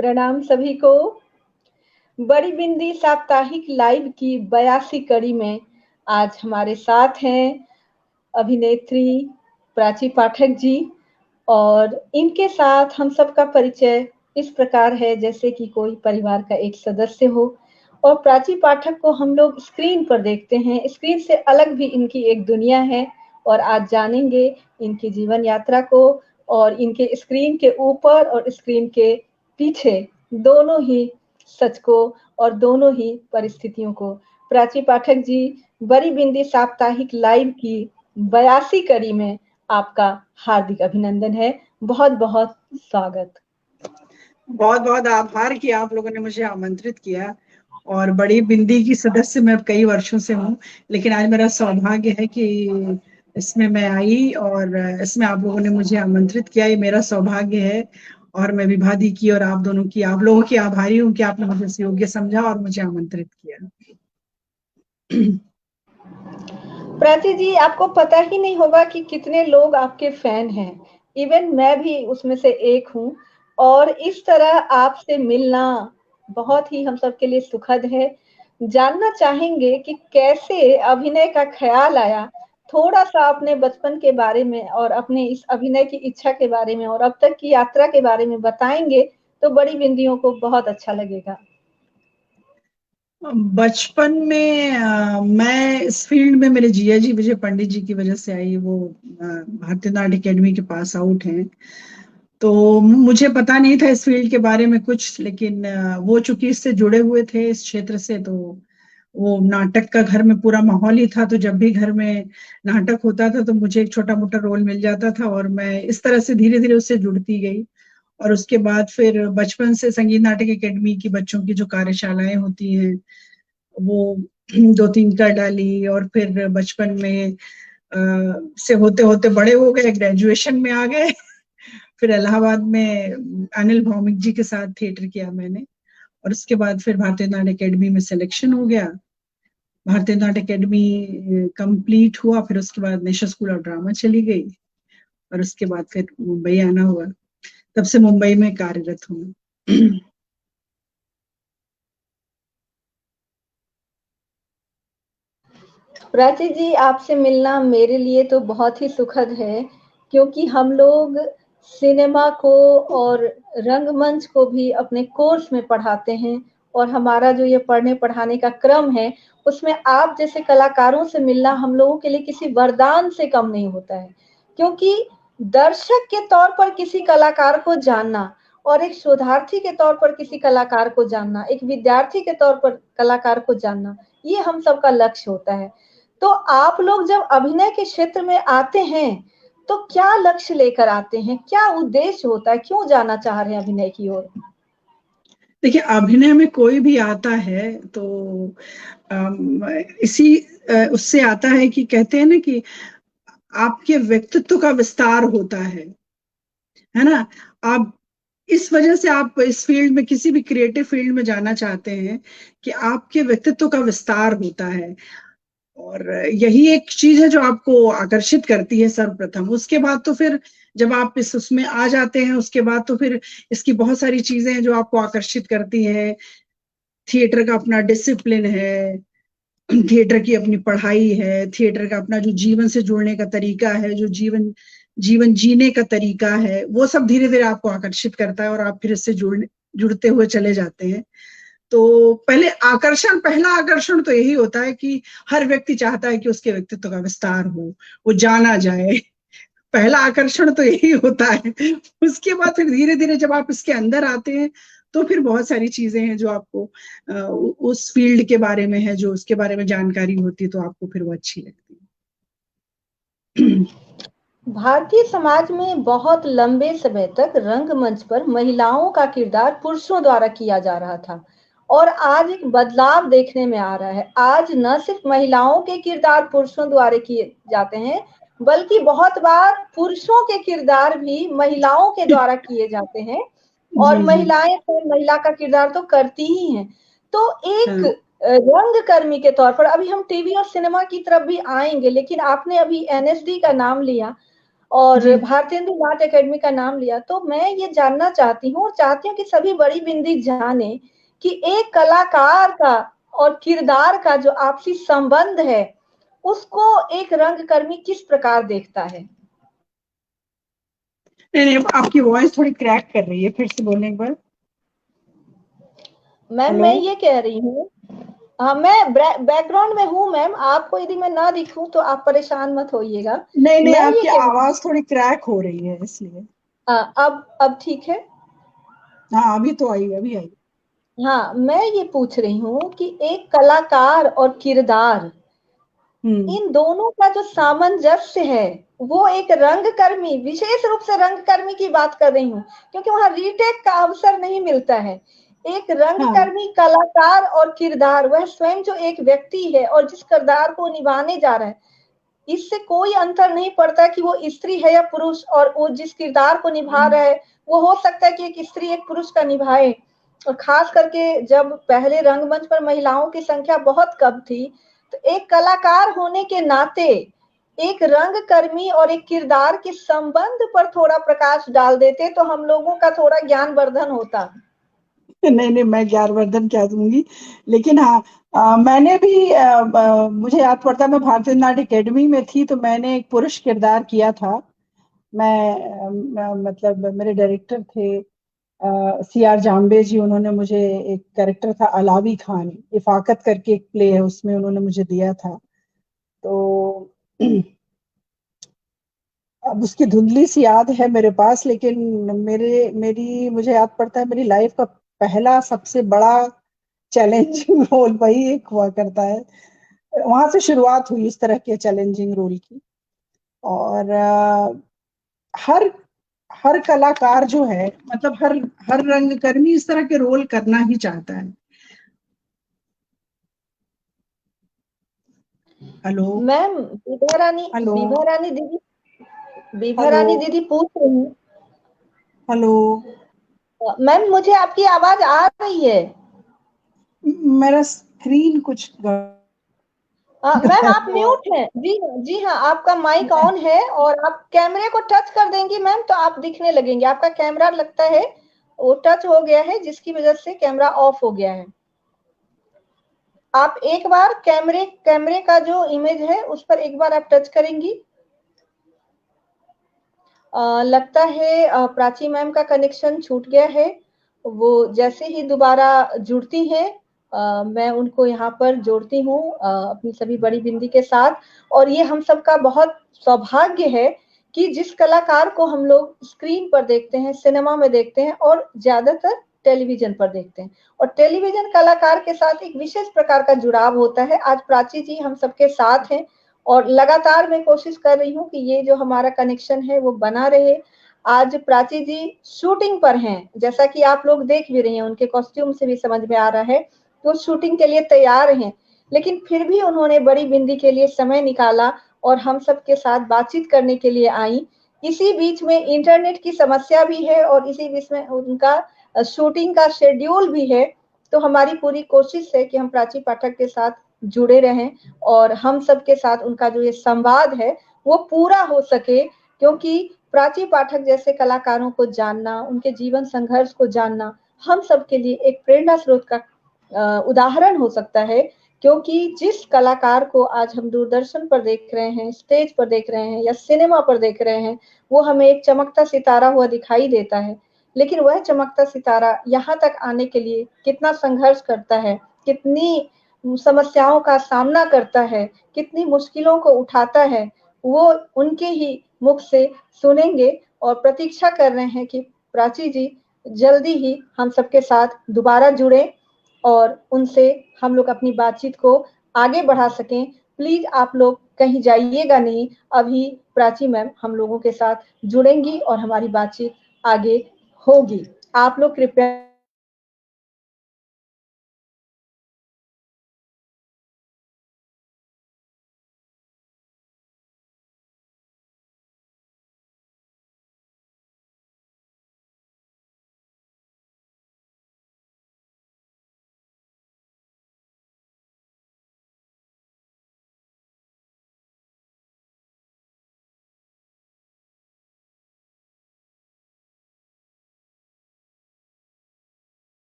प्रणाम सभी को। बड़ी बिंदी साप्ताहिक लाइव की 82 कड़ी में आज हमारे साथ हैं अभिनेत्री प्राची पाठक जी और इनके साथ हम सबका परिचय इस प्रकार है जैसे कि कोई परिवार का एक सदस्य हो। और प्राची पाठक को हम लोग स्क्रीन पर देखते हैं, स्क्रीन से अलग भी इनकी एक दुनिया है और आज जानेंगे इनकी जीवन यात्रा को और इनके स्क्रीन के ऊपर और स्क्रीन के पीछे दोनों ही सच को और दोनों ही परिस्थितियों को। प्राची पाठक जी, बड़ी बिंदी साप्ताहिक लाइव की 82 कड़ी में आपका हार्दिक अभिनंदन है। बहुत बहुत स्वागत। बहुत बहुत आभार कि आप लोगों ने मुझे आमंत्रित किया। और बड़ी बिंदी की सदस्य मैं कई वर्षों से हूँ, लेकिन आज मेरा सौभाग्य है कि इसमें मैं आई और इसमें आप लोगों ने मुझे आमंत्रित किया। ये मेरा सौभाग्य है और मैं विभादी की और आप लोगों की आभारी हूँ कि आपने मुझे इस योग्य समझा और मुझे आमंत्रित किया। प्राची जी, आपको पता ही नहीं होगा कि कितने लोग आपके फैन हैं। इवन मैं भी उसमें से एक हूँ और इस तरह आपसे मिलना बहुत ही हम सबके लिए सुखद है। जानना चाहेंगे कि कैसे अभिनय का ख्याल आया। थोड़ा सा अपने बचपन के बारे में और अपने इस अभिनय की इच्छा के बारे में और अब तक की यात्रा के बारे में बताएंगे तो बड़ी बिंदियों को बहुत अच्छा लगेगा। बचपन में मैं इस फील्ड में मेरे जिया जी विजय पंडित जी की वजह से आई। वो भारतीय नाट्य अकेडमी के पास आउट हैं, तो मुझे पता नहीं था इस फील्ड के बारे में कुछ, लेकिन वो चूंकि इससे जुड़े हुए थे इस क्षेत्र से, तो वो नाटक का घर में पूरा माहौल ही था। तो जब भी घर में नाटक होता था तो मुझे एक छोटा मोटा रोल मिल जाता था और मैं इस तरह से धीरे धीरे उससे जुड़ती गई। और उसके बाद फिर बचपन से संगीत नाटक अकेडमी की बच्चों की जो कार्यशालाएं होती हैं वो 2-3 कर डाली। और फिर बचपन में से होते होते बड़े हो गए, ग्रेजुएशन में आ गए। फिर इलाहाबाद में अनिल भौमिक जी के साथ थिएटर किया मैंने और उसके बाद फिर भारतीय नाट्य अकेडमी में सिलेक्शन हो गया। भारतीय नाट्य अकेडमी कंप्लीट हुआ, फिर उसके बाद नेशनल स्कूल ऑफ ड्रामा चली गई और उसके बाद फिर मुंबई आना हुआ। तब से मुंबई में कार्यरत हूँ। प्राची जी, आपसे मिलना मेरे लिए तो बहुत ही सुखद है क्योंकि हम लोग सिनेमा को और रंगमंच को भी अपने कोर्स में पढ़ाते हैं और हमारा जो ये पढ़ने पढ़ाने का क्रम है उसमें आप जैसे कलाकारों से मिलना हम लोगों के लिए किसी वरदान से कम नहीं होता है। क्योंकि दर्शक के तौर पर किसी कलाकार को जानना और एक शोधार्थी के तौर पर किसी कलाकार को जानना, एक विद्यार्थी के तौर पर कलाकार को जानना, ये हम सबका लक्ष्य होता है। तो आप लोग जब अभिनय के क्षेत्र में आते हैं तो क्या लक्ष्य लेकर आते हैं, क्या उद्देश्य होता है, क्यों जाना चाह रहे हैं अभिनय की ओर? देखिए, अभिनय में कोई भी आता है तो इसी उससे आता है कि कहते हैं ना कि आपके व्यक्तित्व का विस्तार होता है ना। आप इस वजह से आप इस फील्ड में, किसी भी क्रिएटिव फील्ड में जाना चाहते हैं कि आपके व्यक्तित्व का विस्तार होता है। और यही एक चीज है जो आपको आकर्षित करती है सर्वप्रथम। उसके बाद तो फिर जब आप इस उसमें आ जाते हैं उसके बाद तो फिर इसकी बहुत सारी चीजें हैं जो आपको आकर्षित करती हैं। थिएटर का अपना डिसिप्लिन है, थिएटर की अपनी पढ़ाई है, थिएटर का अपना जो जीवन से जुड़ने का तरीका है, जो जीवन जीवन जीने का तरीका है, वो सब धीरे धीरे आपको आकर्षित करता है और आप फिर इससे जुड़ते हुए चले जाते हैं। तो पहला आकर्षण तो यही होता है कि हर व्यक्ति चाहता है कि उसके व्यक्तित्व का विस्तार हो, वो जाना जाए। पहला आकर्षण तो यही होता है। उसके बाद फिर धीरे धीरे जब आप इसके अंदर आते हैं तो फिर बहुत सारी चीजें हैं जो आपको उस फील्ड के बारे में है, जो उसके बारे में जानकारी होती है, तो आपको फिर वो अच्छी लगती है। भारतीय समाज में बहुत लंबे समय तक रंगमंच पर महिलाओं का किरदार पुरुषों द्वारा किया जा रहा था और आज एक बदलाव देखने में आ रहा है। आज न सिर्फ महिलाओं के किरदार पुरुषों द्वारा किए जाते हैं बल्कि बहुत बार पुरुषों के किरदार भी महिलाओं के द्वारा किए जाते हैं और जी जी। महिलाएं तो महिला का किरदार तो करती ही हैं। तो एक हाँ। रंगकर्मी के तौर पर अभी हम टीवी और सिनेमा की तरफ भी आएंगे, लेकिन आपने अभी एनएसडी का नाम लिया। और जी। भारतेंदु नाट्य अकेडमी का नाम लिया, तो मैं ये जानना चाहती हूँ और चाहती हूँ कि सभी बड़ी बिंदी जाने कि एक कलाकार का और किरदार का जो आपसी संबंध है, उसको एक रंगकर्मी किस प्रकार देखता है? नहीं नहीं, आपकी वॉइस थोड़ी क्रैक कर रही है, फिर से बोलने एक बार। Ma'am hello. मैं ये कह रही हूँ, हाँ मैं बैकग्राउंड में हूँ मैम, आपको यदि मैं ना दिखूं तो आप परेशान मत होइएगा। नहीं नहीं, मैं ये आपकी कह रही हूँ, आवाज थोड़ी क्रैक हो रही है इसलिए। अब ठीक है। हाँ, अभी तो आई, अभी आई। हाँ, मैं ये पूछ रही हूँ कि एक कलाकार और किरदार, हम्म। इन दोनों का जो सामंजस्य है, वो एक रंगकर्मी, विशेष रूप से रंगकर्मी की बात कर रही हूँ, क्योंकि वहां रीटेक का अवसर नहीं मिलता है। एक हाँ। रंगकर्मी कलाकार और किरदार, वह स्वयं जो एक व्यक्ति है और जिस किरदार को निभाने जा रहा है, इससे कोई अंतर नहीं पड़ता कि वो स्त्री है या पुरुष, और वो जिस किरदार को निभा रहा है, वो हो सकता है कि एक स्त्री एक पुरुष का निभाए। और खास करके जब पहले रंगमंच पर महिलाओं की संख्या बहुत कम थी, तो एक कलाकार होने के नाते एक रंगकर्मी और एक किरदार के संबंध पर थोड़ा प्रकाश डाल देते तो हम लोगों का थोड़ा ज्ञानवर्धन होता। नहीं नहीं, मैं ज्ञानवर्धन क्या दूंगी, लेकिन हाँ, मैंने भी मुझे याद पड़ता है, मैं भारतीय नाट्य अकेडमी में थी तो मैंने एक पुरुष किरदार किया था। मतलब मेरे डायरेक्टर थे सी आर जाम्बे जी, उन्होंने मुझे एक कैरेक्टर था अलावी खान, इफाकत करके एक प्ले है, उसमें उन्होंने मुझे दिया था। तो अब उसकी धुंधली सी याद है मेरे पास, लेकिन मुझे याद पड़ता है मेरी लाइफ का पहला सबसे बड़ा चैलेंजिंग रोल वही एक हुआ करता है। वहां से शुरुआत हुई इस तरह के चैलेंजिंग रोल की। और हर हर कलाकार जो है, मतलब हर हर रंगकर्मी इस तरह के रोल करना ही चाहता है। Hello. Ma'am hello. Vibha hello. Rani दीदी पूछ रही हेलो। हूँ, मैम मुझे आपकी आवाज आ रही है। मेरा स्क्रीन कुछ मैम है आप वो। म्यूट हैं। जी हाँ, जी हाँ, आपका माइक ऑन है और आप कैमरे को टच कर देंगी मैम तो आप दिखने लगेंगे। आपका कैमरा लगता है वो टच हो गया है, जिसकी वजह से कैमरा ऑफ हो गया है। आप एक बार कैमरे कैमरे का जो इमेज है उस पर एक बार आप टच करेंगी। लगता है प्राची मैम का कनेक्शन छूट गया है। वो जैसे ही दोबारा जुड़ती हैं, मैं उनको यहाँ पर जोड़ती हूँ अपनी सभी बड़ी बिंदी के साथ। और ये हम सबका बहुत सौभाग्य है कि जिस कलाकार को हम लोग स्क्रीन पर देखते हैं, सिनेमा में देखते हैं और ज्यादातर टेलीविजन पर देखते हैं, और टेलीविजन कलाकार के साथ एक विशेष प्रकार का जुड़ाव होता है। आज प्राची जी हम सबके साथ हैं और लगातार मैं कोशिश कर रही हूँ कि ये जो हमारा कनेक्शन है वो बना रहे। आज प्राची जी शूटिंग पर हैं, जैसा कि आप लोग देख भी रही हैं, उनके कॉस्ट्यूम से भी समझ में आ रहा है वो शूटिंग के लिए तैयार हैं। लेकिन फिर भी उन्होंने बड़ी बिंदी के लिए समय निकाला और हम सबके साथ बातचीत करने के लिए आई। इसी बीच में इंटरनेट की समस्या भी है और इसी बीच में उनका शूटिंग का शेड्यूल भी है। तो हमारी पूरी कोशिश है कि हम प्राची पाठक के साथ जुड़े रहें और हम सबके साथ उनका जो ये संवाद है वो पूरा हो सके, क्योंकि प्राची पाठक जैसे कलाकारों को जानना, उनके जीवन संघर्ष को जानना हम सबके लिए एक प्रेरणा स्रोत का उदाहरण हो सकता है। क्योंकि जिस कलाकार को आज हम दूरदर्शन पर देख रहे हैं, स्टेज पर देख रहे हैं या सिनेमा पर देख रहे हैं, वो हमें एक चमकता सितारा हुआ दिखाई देता है, लेकिन वह चमकता सितारा यहाँ तक आने के लिए कितना संघर्ष करता है, कितनी समस्याओं का सामना करता है, कितनी मुश्किलों को उठाता है, वो उनके ही मुख से सुनेंगे। और प्रतीक्षा कर रहे हैं कि प्राची जी जल्दी ही हम सबके साथ दोबारा जुड़े और उनसे हम लोग अपनी बातचीत को आगे बढ़ा सकें। प्लीज आप लोग कहीं जाइएगा नहीं, अभी प्राची मैम हम लोगों के साथ जुड़ेंगी और हमारी बातचीत आगे होगी। आप लोग कृपया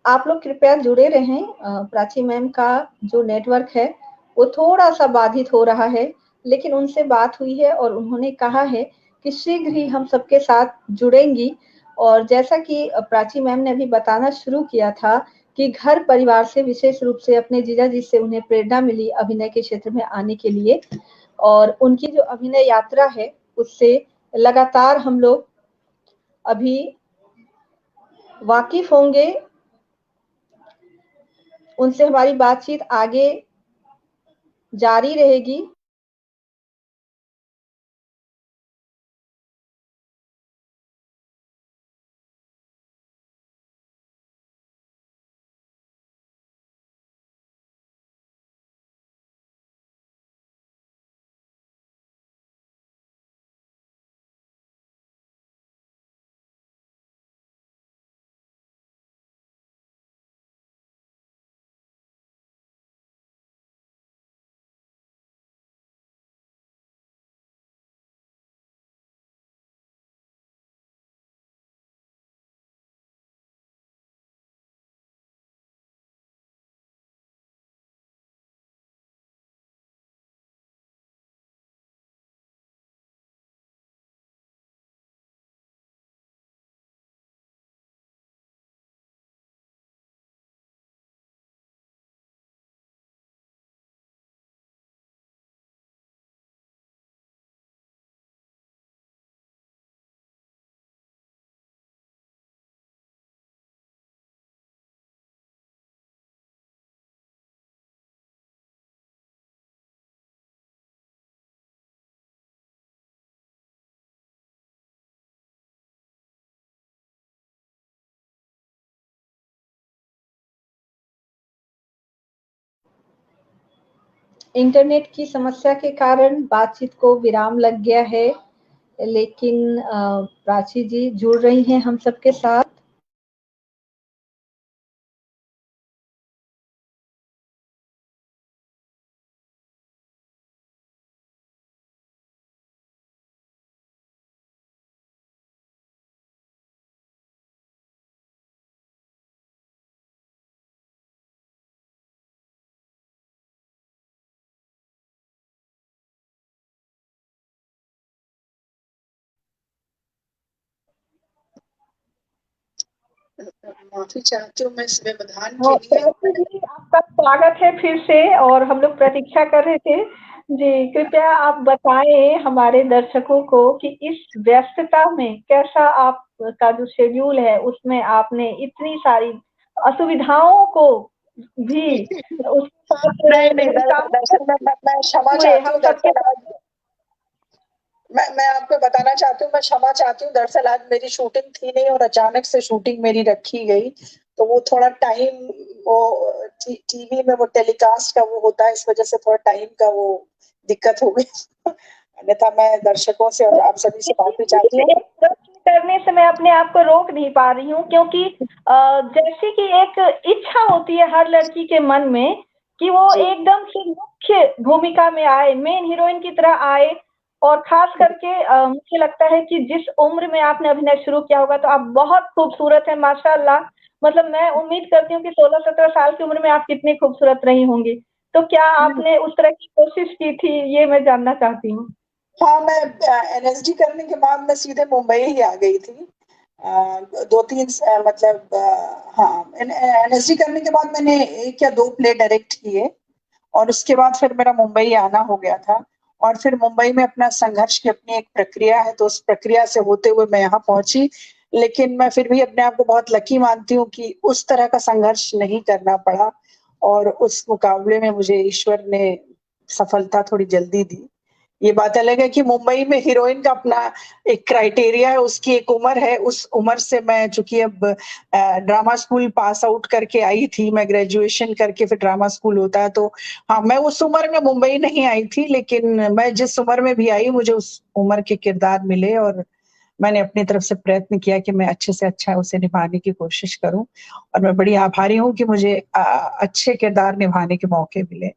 आप लोग कृपया जुड़े रहें। प्राची मैम का जो नेटवर्क है वो थोड़ा सा बाधित हो रहा है, लेकिन उनसे बात हुई है और उन्होंने कहा है कि शीघ्र ही हम सबके साथ जुड़ेंगी। और जैसा कि प्राची मैम ने अभी बताना शुरू किया था कि घर परिवार से, विशेष रूप से अपने जीजा जी से उन्हें प्रेरणा मिली अभिनय के क्षेत्र में आने के लिए, और उनकी जो अभिनय यात्रा है उससे लगातार हम लोग अभी वाकिफ होंगे। उनसे हमारी बातचीत आगे जारी रहेगी। इंटरनेट की समस्या के कारण बातचीत को विराम लग गया है, लेकिन प्राची जी जुड़ रही हैं हम सबके साथ। माफी चाहती हूँ मैं इस व्यवधान के लिए। जी, आपका स्वागत है फिर से, और हम लोग प्रतीक्षा कर रहे थे। जी, कृपया आप बताएं हमारे दर्शकों को कि इस व्यस्तता में कैसा आपका जो शेड्यूल है उसमें आपने इतनी सारी असुविधाओं को भी उसके साथ नहीं नहीं, दरअसल मैं क्षमा हुए चाहती हम हूँ। सबके दरअसल आज साथ। मैं आपको बताना चाहती हूँ, मैं क्षमा चाहती हूँ। दरअसल आज मेरी शूटिंग थी नहीं और अचानक से शूटिंग मेरी रखी गई, तो वो थोड़ा टाइम, वो टीवी में वो टेलीकास्ट का वो होता है, इस वजह से थोड़ा टाइम का वो दिक्कत हो गई। अन्यथा मैं दर्शकों से और आप सभी से माफी चाहती हूँ। एक प्रश्न करने से मैं अपने आप को रोक नहीं पा रही हूँ, क्योंकि जैसे कि एक इच्छा होती है हर लड़की के मन में कि वो जी एकदम से मुख्य भूमिका में आए, मेन हीरोइन की तरह आए। और खास करके मुझे लगता है कि जिस उम्र में आपने अभिनय शुरू किया होगा तो आप बहुत खूबसूरत हैं माशाल्लाह। मतलब मैं उम्मीद करती हूँ कि 16-17 साल की उम्र में आप कितनी खूबसूरत रही होंगी। तो क्या आपने उस तरह की कोशिश की थी, ये मैं जानना चाहती हूँ। हाँ, मैं एनएसडी करने के बाद मैं सीधे मुंबई ही आ गई थी। दो तीन मतलब हाँ, एनएसडी करने के बाद मैंने एक या दो प्ले डायरेक्ट किए और उसके बाद फिर मेरा मुंबई आना हो गया था। और फिर मुंबई में अपना संघर्ष की अपनी एक प्रक्रिया है, तो उस प्रक्रिया से होते हुए मैं यहाँ पहुंची। लेकिन मैं फिर भी अपने आप को बहुत लकी मानती हूँ कि उस तरह का संघर्ष नहीं करना पड़ा, और उस मुकाबले में मुझे ईश्वर ने सफलता थोड़ी जल्दी दी। ये बात अलग है कि मुंबई में हीरोइन का अपना एक क्राइटेरिया है, उसकी एक उम्र है। उस उम्र से मैं, चूंकि अब ड्रामा स्कूल पास आउट करके आई थी, मैं ग्रेजुएशन करके फिर ड्रामा स्कूल होता है, तो हाँ, मैं उस उम्र में मुंबई नहीं आई थी। लेकिन मैं जिस उम्र में भी आई, मुझे उस उम्र के किरदार मिले और मैंने अपनी तरफ से प्रयत्न किया कि मैं अच्छे से अच्छा उसे निभाने की कोशिश करूं। और मैं बड़ी आभारी हूँ कि मुझे अच्छे किरदार निभाने के मौके मिले।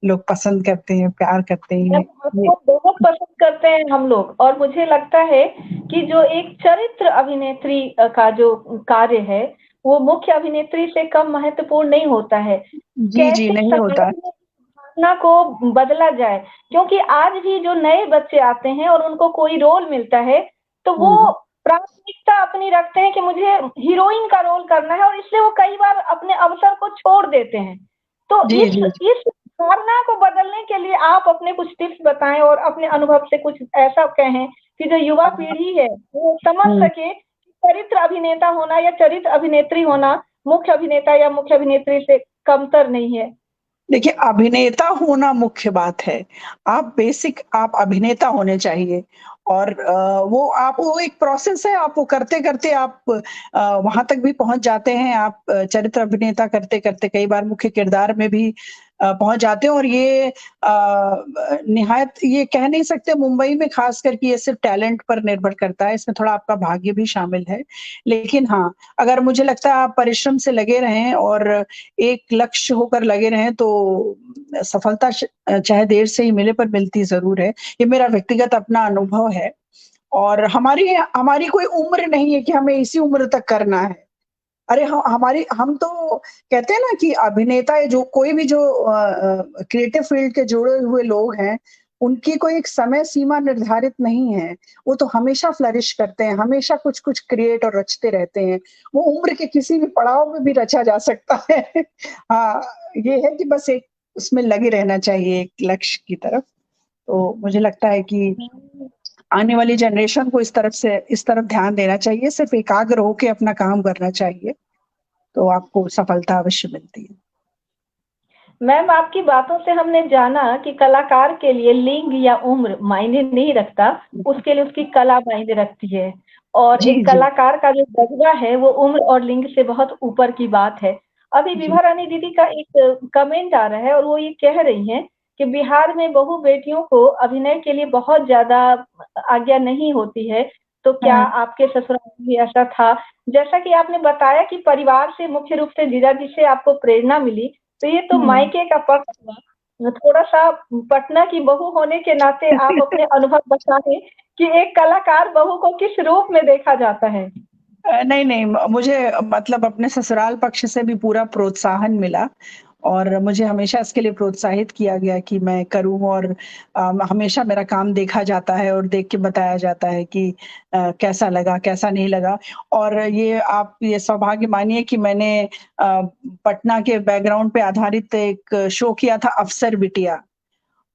लोग पसंद करते हैं, प्यार करते हैं ये। आपको बहुत पसंद करते हैं हम लोग, और मुझे लगता है कि जो एक चरित्र अभिनेत्री का जो कार्य है वो मुख्य अभिनेत्री से कम महत्वपूर्ण नहीं होता है। जी जी, कैसे नहीं समाज होता। में भावना को बदला जाए, क्योंकि आज भी जो नए बच्चे आते हैं और उनको कोई रोल मिलता है तो वो हम्म, प्राथमिकता अपनी रखते हैं कि मुझे हीरोइन का रोल करना है, और इसलिए वो कई बार अपने अवसर को छोड़ देते हैं। तो जी जी इस भावना को बदलने के लिए आप अपने कुछ टिप्स बताएं और अपने अनुभव से कुछ ऐसा कहें कि जो युवा पीढ़ी है वो समझ हम्म। सके कि चरित्र अभिनेता होना या चरित्र अभिनेत्री होना मुख्य अभिनेता या मुख्य अभिनेत्री से कमतर नहीं है। देखिए, अभिनेता होना मुख्य बात है। आप अभिनेता होने चाहिए, और वो एक प्रोसेस है, आप वो करते-करते आप वहाँ तक भी पहुँच जाते हैं। आप चरित्र अभिनेता करते-करते कई बार मुख्य किरदार में भी पहुँच जाते हैं, और ये निहायत, ये कह नहीं सकते मुंबई में ख़ासकर कि ये सिर्फ़ टैलेंट पर निर्भर करता है, इसमें थोड़ा आपका भाग्य भी शामिल है। लेकिन हाँ, अगर मुझे लगता है आप परिश्रम से लगे रहें और एक लक्ष्य होकर लगे रहें, तो सफलता चाहे देर से ही मिले पर मिलती ज़रूर है। ये मेरा व्यक्तिगत अपना अनुभव है, और हमारी हमारी कोई उम्र नहीं है कि हमें इसी उम्र तक करना है। अरे हम तो कहते हैं ना कि अभिनेता, जो कोई भी जो क्रिएटिव फील्ड के जुड़े हुए लोग हैं, उनकी कोई एक समय सीमा निर्धारित नहीं है। वो तो हमेशा फ्लरिश करते हैं, हमेशा कुछ-कुछ क्रिएट और रचते रहते हैं। वो उम्र के किसी भी पड़ाव में भी रचा जा सकता है। हाँ, ये है कि बस एक उसमें लगे रहना चाहिए एक लक्ष्य की तरफ। तो मुझे लगता है कि आने वाली जनरेशन को इस तरफ ध्यान देना चाहिए, सिर्फ़ एकाग्र होके अपना काम करना चाहिए, तो आपको सफलता अवश्य मिलती है। मैम, आपकी बातों से हमने जाना कि कलाकार के लिए लिंग या उम्र मायने नहीं रखता, उसके लिए उसकी कला मायने रखती है। और जी, एक जी, कलाकार का जो जज्बा है वो उम्र और लिंग से बहुत ऊपर की बात है। अभी जी। विभा रानी दीदी का एक कमेंट आ रहा है और वो ये कह रही हैं कि बिहार में बहू बेटियों को अभिनय के लिए बहुत ज्यादा आज्ञा नहीं होती है। तो क्या हाँ, आपके ससुराल में भी ऐसा था? जैसा कि आपने बताया कि परिवार से मुख्य रूप से जीजाजी से आपको प्रेरणा मिली, तो ये तो हुँ। मायके का पक्ष हुआ। थोड़ा-सा पटना की बहू होने के नाते आप अपने अनुभव बताएँ कि एक कलाकार बहू को किस रूप में देखा जाता है? नहीं, नहीं, मुझे मतलब अपने ससुराल पक्ष से भी पूरा प्रोत्साहन मिला, और मुझे हमेशा इसके लिए प्रोत्साहित किया गया कि मैं करूँ, और हमेशा मेरा काम देखा जाता है और देख के बताया जाता है कि कैसा लगा, कैसा नहीं लगा। और ये सौभाग्य मानिए कि मैंने पटना के बैकग्राउंड पे आधारित एक शो किया था, अफसर बिटिया।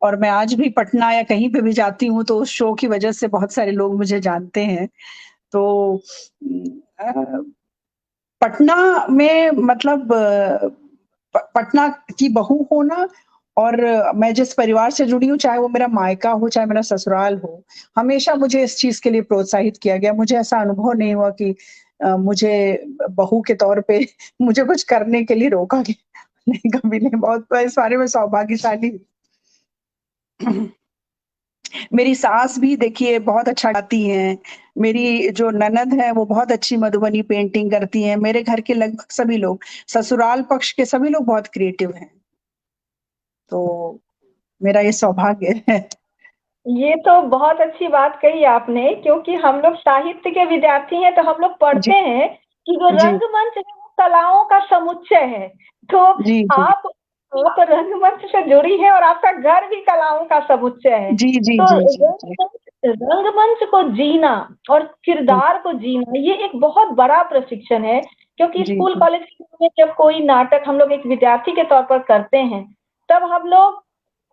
और मैं आज भी पटना या कहीं पे भी जाती हूँ, तो उस शो की वजह से बहुत सारे लोग मुझे जानते हैं। तो अ, पटना में मतलब पटना की बहू होना, और मैं जिस परिवार से जुड़ी हूँ, चाहे वो मेरा मायका हो, चाहे मेरा ससुराल हो, हमेशा मुझे इस चीज़ के लिए प्रोत्साहित किया गया। मुझे ऐसा अनुभव नहीं हुआ कि मुझे बहू के तौर पे मुझे कुछ करने के लिए रोका गया। नहीं, कभी नहीं, बहुत मैं इस बारे में सौभाग्यशाली हूँ। मेरी सास भी देखिए बहुत अच्छा गाती हैं, मेरी जो ननद है वो बहुत अच्छी मधुबनी पेंटिंग करती हैं, मेरे घर के लगभग सभी लोग, ससुराल पक्ष के सभी लोग बहुत क्रिएटिव हैं, तो मेरा ये सौभाग्य है। ये तो बहुत अच्छी बात कही आपने, क्योंकि हम लोग साहित्य के विद्यार्थी हैं, तो हम लोग जी, पढ़ते हैं कि जो जी, रंगमंच है वो कलाओं का समुच्चय है। तो जी, जी, आप रंगमंच से जुड़ी हैं और आपका घर भी कलाओं का समुच्चय है। जी, जी, तो जी, जी, जी, रंगमंच को जीना और हुँ, किरदार को जीना ये एक बहुत बड़ा प्रशिक्षण है, क्योंकि जी, स्कूल जी, कॉलेज में जब कोई नाटक हम लोग एक विद्यार्थी के तौर पर करते हैं, तब हम लोग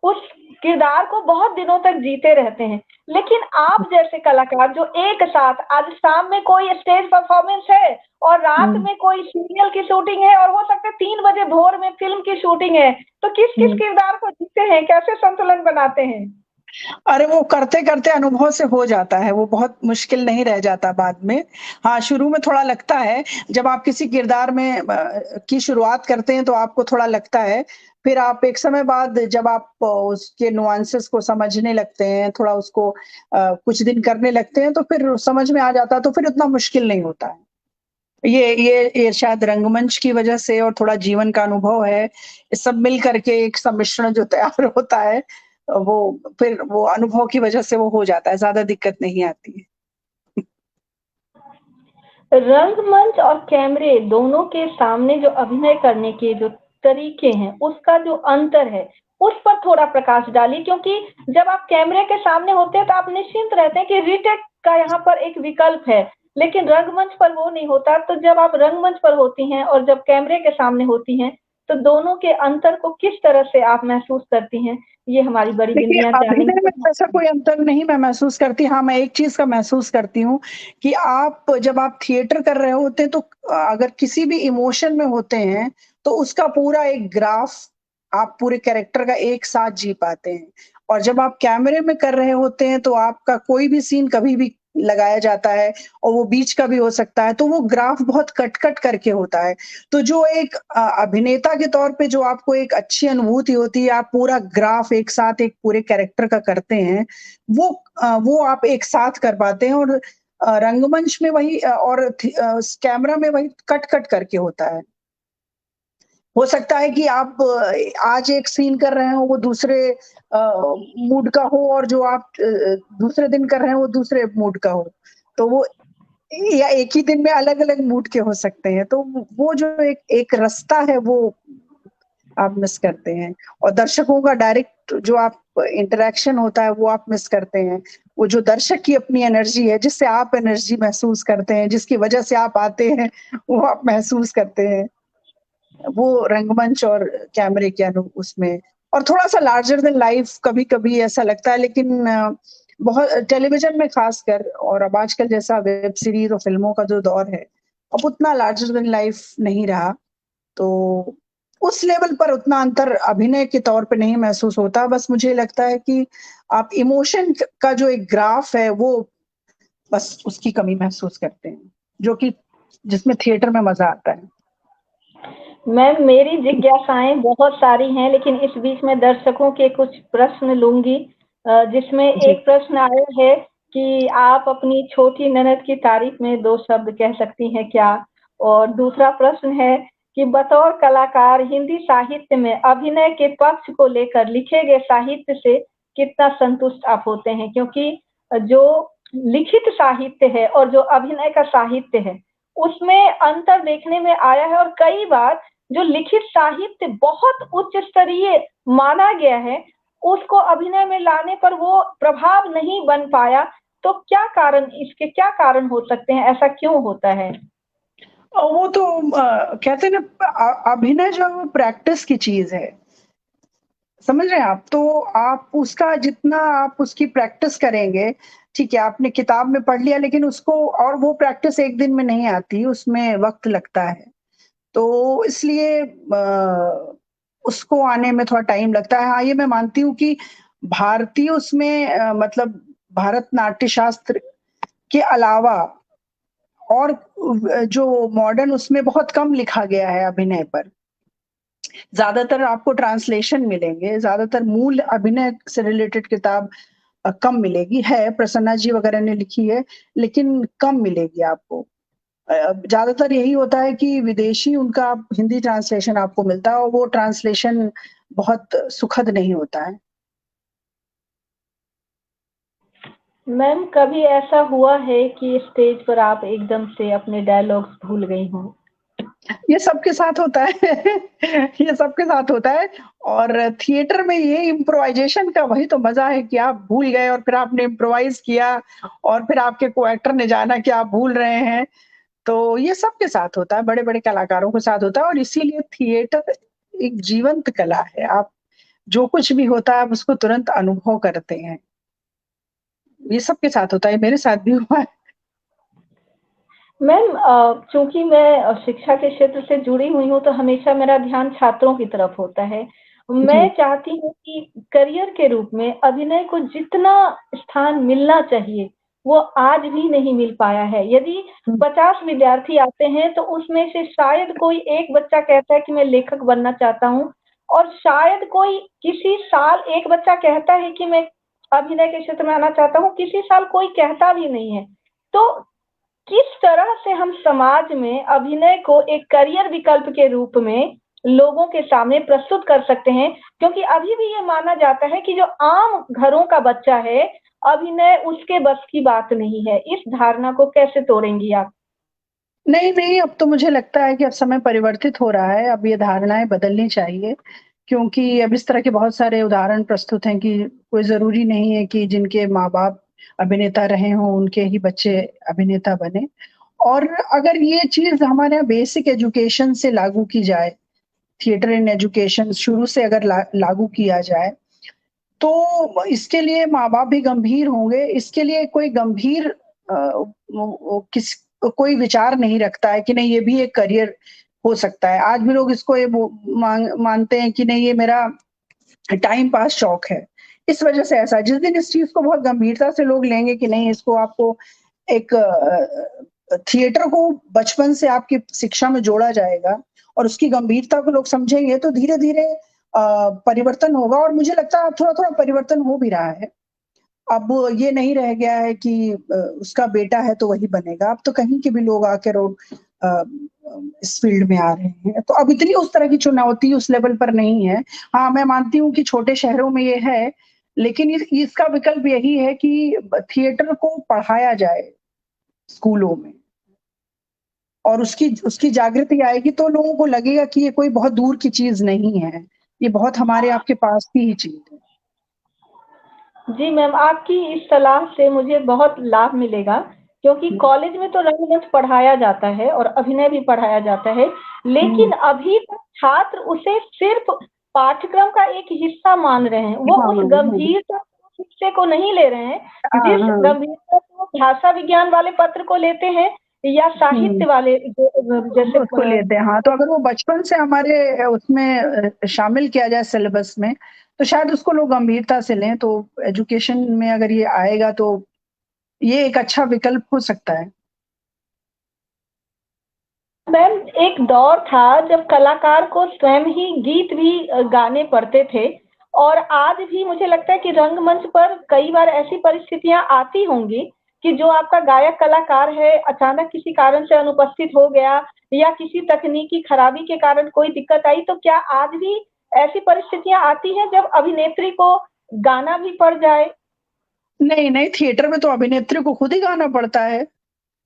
उस किरदार को बहुत दिनों तक जीते रहते हैं। लेकिन आप जैसे कलाकार जो एक साथ आज शाम में कोई स्टेज परफॉर्मेंस है और रात हुँ, में कोई सीरियल की शूटिंग है और हो सकता है 3 बजे भोर में फ़िल्म की शूटिंग है, तो किस-किस हुँ। किरदार को जीते हैं? कैसे संतुलन बनाते हैं? अरे वो करते-करते अनुभव से हो जाता है, वो बहुत मुश्किल नहीं रह जाता बाद में। हाँ, शुरू में थोड़ा लगता है, जब आप किसी किरदार में की शुरुआत करते हैं तो आपको थोड़ा लगता है, फिर आप एक समय बाद जब आप उसके नुआंसेस को समझने लगते हैं, थोड़ा उसको कुछ दिन करने लगते हैं, तो फिर समझ में आ जाता है, तो फिर उतना मुश्किल नहीं होता है। ये शायद रंगमंच की वजह से और थोड़ा जीवन का अनुभव है, ये सब मिल कर के एक सम्मिश्रण जो तैयार होता है, वो फिर वो अनुभव की वजह से वो हो जाता है, ज़्यादा दिक्कत नहीं आती है। रंगमंच और कैमरे दोनों के सामने जो अभिनय करने के जो तरीके हैं, उसका जो अंतर है, उस पर थोड़ा प्रकाश डालिए, क्योंकि जब आप कैमरे के सामने होते हैं तो आप निश्चिंत रहते हैं कि रीटेक का यहाँ पर एक विकल्प है, लेकिन रंगमंच पर वो नहीं होता। तो जब आप रंगमंच पर होती हैं और जब कैमरे के सामने होती हैं, तो दोनों के अंतर को किस तरह से आप महसूस करती हैं? ये हमारी बड़ी देखिए, बिंदियाँ अभिनय में जानेंगी। ऐसा कोई अंतर नहीं मैं महसूस करती। हाँ, मैं एक चीज़ का महसूस करती हूँ कि जब आप थिएटर कर रहे होते हैं तो अगर किसी भी इमोशन में होते हैं, तो उसका पूरा एक ग्राफ आप पूरे कैरेक्टर का एक साथ जी पाते हैं। और जब आप कैमरे में कर रहे होते हैं तो आपका कोई भी सीन कभी भी लगाया जाता है और वो बीच का भी हो सकता है, तो वो ग्राफ बहुत कट-कट करके होता है। तो जो एक अभिनेता के तौर पे जो आपको एक अच्छी अनुभूति होती है, आप पूरा ग्राफ एक साथ एक पूरे कैरेक्टर का करते हैं, वो आप एक साथ कर पाते हैं और रंगमंच में वही कैमरा में वही कट-कट करके होता है। हो सकता है कि आप आज एक सीन कर रहे हो, वो दूसरे मूड का हो और जो आप दूसरे दिन कर रहे हो, वो दूसरे मूड का हो। तो वो या एक ही दिन में अलग-अलग मूड के हो सकते हैं, तो वो जो एक एक रास्ता है वो आप मिस करते हैं और दर्शकों का डायरेक्ट जो आप इंटरैक्शन होता है वो आप मिस करते हैं। वो जो दर्शक की अपनी एनर्जी है, जिससे आप एनर्जी महसूस करते हैं, जिसकी वजह से आप आते हैं, वो आप महसूस करते हैं। वो रंगमंच और कैमरे के उसमें और थोड़ा-सा लार्जर देन लाइफ कभी-कभी ऐसा लगता है लेकिन बहुत टेलीविज़न में ख़ासकर और अब आजकल जैसा वेब सीरीज़ और फ़िल्मों का जो दौर है, अब उतना लार्जर देन लाइफ नहीं रहा। तो उस लेवल पर उतना अंतर अभिनय के तौर पे नहीं महसूस होता। बस मुझे लगता है कि आप इमोशन का जो एक ग्राफ है, वो बस उसकी कमी महसूस करते हैं, जो कि जिसमें थिएटर में मज़ा आता है। मैम, मेरी जिज्ञासाएँ बहुत सारी हैं, लेकिन इस बीच में दर्शकों के कुछ प्रश्न लूँगी। जिसमें जी। एक प्रश्न आया है कि आप अपनी छोटी ननद की तारीफ़ में 2 शब्द कह सकती हैं क्या? और दूसरा प्रश्न है कि बतौर कलाकार हिंदी साहित्य में अभिनय के पक्ष को लेकर लिखे गए साहित्य से कितना संतुष्ट आप होते हैं? क्योंकि जो लिखित साहित्य है और जो अभिनय का साहित्य है, उसमें अंतर देखने में आया है और कई बार जो लिखित साहित्य बहुत उच्च स्तरीय माना गया है, उसको अभिनय में लाने पर वो प्रभाव नहीं बन पाया। तो इसके क्या कारण हो सकते हैं? ऐसा क्यों होता है? वो तो कहते हैं ना अभिनय जो है वो प्रैक्टिस की चीज़ है। समझ रहे हैं आप? तो आप उसका जितना आप उसकी प्रैक्टिस करेंगे, ठीक है, आपने किताब में पढ़ लिया लेकिन उसको और वो प्रैक्टिस एक दिन में नहीं आती, उसमें वक़्त लगता है। तो इसलिए उसको आने में थोड़ा टाइम लगता है। हाँ, ये मैं मानती हूँ कि भारतीय उसमें मतलब भरतनाट्य शास्त्र के अलावा और जो मॉडर्न उसमें बहुत कम लिखा गया है अभिनय पर। ज़्यादातर आपको ट्रांसलेशन मिलेंगे, ज़्यादातर मूल अभिनय से रिलेटेड किताब कम मिलेगी। है, प्रसन्ना जी वगैरह ने लिखी है, लेकिन कम मिलेगी आपको। ज़्यादातर यही होता है कि विदेशी उनका हिंदी ट्रांसलेशन आपको मिलता है और वो ट्रांसलेशन बहुत सुखद नहीं होता है। मैम, कभी ऐसा हुआ है कि स्टेज पर आप एकदम से अपने डायलॉग्स भूल गई हों? ये सबके साथ होता है ये सबके साथ होता है और थिएटर में ये इम्प्रोवाइज़ेशन का वही तो मज़ा है कि आप भूल गए और फिर आपने इम्प्रोवाइज़ किया और फिर आपके को-एक्टर ने जाना कि आप भूल रहे हैं। तो ये सबके साथ होता है, बड़े-बड़े कलाकारों के साथ होता है और इसीलिए थिएटर एक जीवंत कला है। आप जो कुछ भी होता है, आप उसको तुरंत अनुभव करते हैं। ये सबके साथ होता है, मेरे साथ भी हुआ है। मैम, चूँकि मैं शिक्षा के क्षेत्र से जुड़ी हुई हूँ, तो हमेशा मेरा ध्यान छात्रों की तरफ होता है। मैं जी, चाहती हूँ कि करियर के रूप में अभिनय को जितना स्थान मिलना चाहिए, वो आज भी नहीं मिल पाया है। यदि हुँ, 50 विद्यार्थी आते हैं, तो उसमें से शायद कोई एक बच्चा कहता है कि मैं लेखक बनना चाहता हूँ और शायद कोई किसी साल एक बच्चा कहता है कि मैं अभिनय के क्षेत्र में आना चाहता हूँ, किसी साल कोई कहता भी नहीं है। तो किस तरह से हम समाज में अभिनय को एक करियर विकल्प के रूप में लोगों के सामने प्रस्तुत कर सकते हैं? क्योंकि अभी भी ये माना जाता है कि जो आम घरों का बच्चा है, अभिनय उसके बस की बात नहीं है। इस धारणा को कैसे तोड़ेंगी आप? नहीं, नहीं, अब तो मुझे लगता है कि अब समय परिवर्तित हो रहा है, अब ये धारणाएँ बदलनी चाहिए, क्योंकि अब इस तरह के बहुत सारे उदाहरण प्रस्तुत हैं कि कोई ज़रूरी नहीं है कि जिनके माँ-बाप अभिनेता रहे हों, उनके ही बच्चे अभिनेता बने। और अगर ये चीज़ हमारे यहाँ बेसिक एजुकेशन से लागू की जाए, थिएटर इन एजुकेशन शुरू से अगर लागू किया जाए, तो इसके लिए माँ-बाप भी गंभीर होंगे, इसके लिए कोई गंभीर वो कोई विचार नहीं रखता है कि नहीं ये भी एक करियर हो सकता है। आज भी लोग इसको ये वो मानते हैं कि नहीं ये मेरा टाइम पास शौक है। इस वजह से ऐसा जिस दिन इस चीज़ को बहुत गंभीरता से लोग लेंगे कि नहीं इसको आपको एक थिएटर को बचपन से आपकी शिक्षा में जोड़ा जाएगा और उसकी गंभीरता को लोग समझेंगे तो धीरे-धीरे परिवर्तन होगा और मुझे लगता है थोड़ा-थोड़ा परिवर्तन हो भी रहा है। अब ये नहीं रह गया है कि उसका बेटा है तो वही बनेगा। अब तो कहीं के भी लोग आके अ, इस फील्ड में आ रहे हैं। तो अब इतनी उस तरह की चुनौती उस लेवल पर नहीं है। हाँ, मैं मानती हूँ कि छोटे शहरों में ये है, लेकिन इसका विकल्प यही है कि थिएटर को पढ़ाया जाए स्कूलों में और उसकी उसकी जागृति आएगी तो लोगों को लगेगा कि ये कोई बहुत दूर की चीज़ नहीं है। ये बहुत हमारे आपके पास की ही चीज़ है। जी मैम, आपकी इस सलाह से मुझे बहुत लाभ मिलेगा, क्योंकि हुँ, कॉलेज में तो रंगमंच पढ़ाया जाता है और अभिनय भी पढ़ाया जाता है, लेकिन हुँ। अभी तक छात्र उसे सिर्फ पाठ्यक्रम का एक हिस्सा मान रहे हैं। वो हाँ, उस हाँ। गंभीरता उस हिस्से को नहीं ले रहे हैं, हाँ, जिस हाँ। गंभीरता से वो भाषा विज्ञान वाले पत्र को लेते हैं या हुँ। साहित्य वाले जैसे उसको लेते हैं, हाँ, तो अगर वो बचपन से हमारे उसमें शामिल किया जाए सिलेबस में, तो शायद उसको लोग गंभीरता से लें, तो एजुकेशन में अगर ये आएगा तो ये एक अच्छा विकल्प हो सकता है। मैम, एक दौर था जब कलाकार को स्वयं ही गीत भी गाने पड़ते थे, और आज भी मुझे लगता है कि रंगमंच पर कई बार ऐसी परिस्थितियां आती होंगी कि जो आपका गायक कलाकार है अचानक किसी कारण से अनुपस्थित हो गया, या किसी तकनीकी खराबी के कारण कोई दिक्कत आई, तो क्या आज भी ऐसी परिस्थितियां आती हैं जब अभिनेत्री को गाना भी पड़ जाए? नहीं, नहीं, थिएटर में तो अभिनेत्री को खुद ही गाना पड़ता है।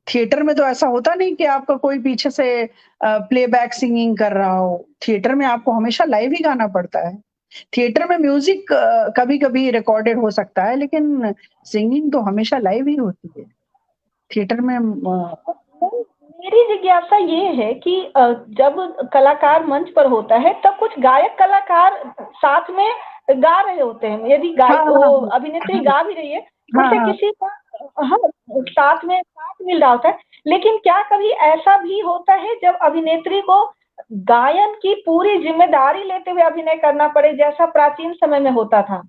थिएटर में तो ऐसा होता नहीं कि आपका कोई पीछे से प्लेबैक सिंगिंग कर रहा हो। थिएटर में आपको हमेशा लाइव ही गाना पड़ता है। थिएटर में म्यूज़िक कभी-कभी रिकॉर्डेड हो सकता है, लेकिन सिंगिंग तो हमेशा लाइव ही होती है। थिएटर में मेरी जिज्ञासा ये है कि जब कलाकार मंच पर होता है तब कुछ गायक कलाकार साथ में गा रहे होते हैं, यदि हाँ, गाय वो हाँ, हाँ। अभिनेत्री गा भी रही है, हाँ, उसे हाँ। किसी का हाँ साथ में साथ मिल रहा होता है। लेकिन क्या कभी ऐसा भी होता है जब अभिनेत्री को गायन की पूरी जिम्मेदारी लेते हुए अभिनय करना पड़े, जैसा प्राचीन समय में होता था?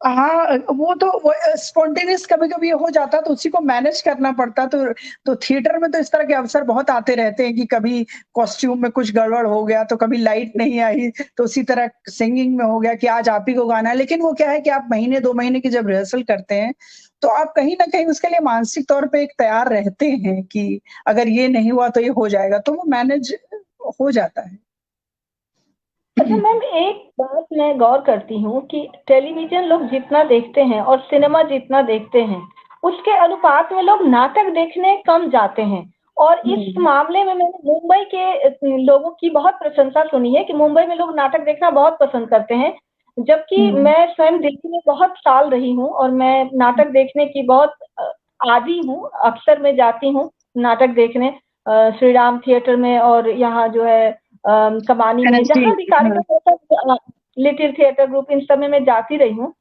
हाँ, वो तो वो स्पॉन्टेनियस कभी-कभी हो जाता है तो उसी को मैनेज करना पड़ता है तो थिएटर में तो इस तरह के अवसर बहुत आते रहते हैं कि कभी कॉस्ट्यूम में कुछ गड़बड़ हो गया, तो कभी लाइट नहीं आई, तो उसी तरह सिंगिंग में हो गया कि आज आप ही को गाना है। लेकिन वो क्या है कि आप महीने 2 महीने की जब रिहर्सल करते हैं, तो आप कहीं न कहीं उसके लिए मानसिक तौर पे एक तैयार रहते हैं कि अगर ये नहीं हुआ तो ये हो जाएगा, तो वो मैनेज हो जाता है। अच्छा मैम, एक बात मैं गौर करती हूँ कि टेलीविज़न लोग जितना देखते हैं और सिनेमा जितना देखते हैं, उसके अनुपात में लोग नाटक देखने कम जाते हैं। और इस हुँ, मामले में मैंने मुंबई के लोगों की बहुत प्रशंसा सुनी है कि मुंबई में लोग नाटक देखना बहुत पसंद करते हैं। जबकि हुँ। मैं स्वयं दिल्ली में बहुत साल रही हूँ और मैं नाटक देखने की बहुत आदी हूँ। अक्सर मैं जाती हूँ नाटक देखने, श्री राम थिएटर में और यहाँ जो है कमानी में, एनएचडी जहाँ भी हाँ। कार्यक्रम होता है, लिटिल थिएटर ग्रुप, इन सब में मैं जाती रही हूँ।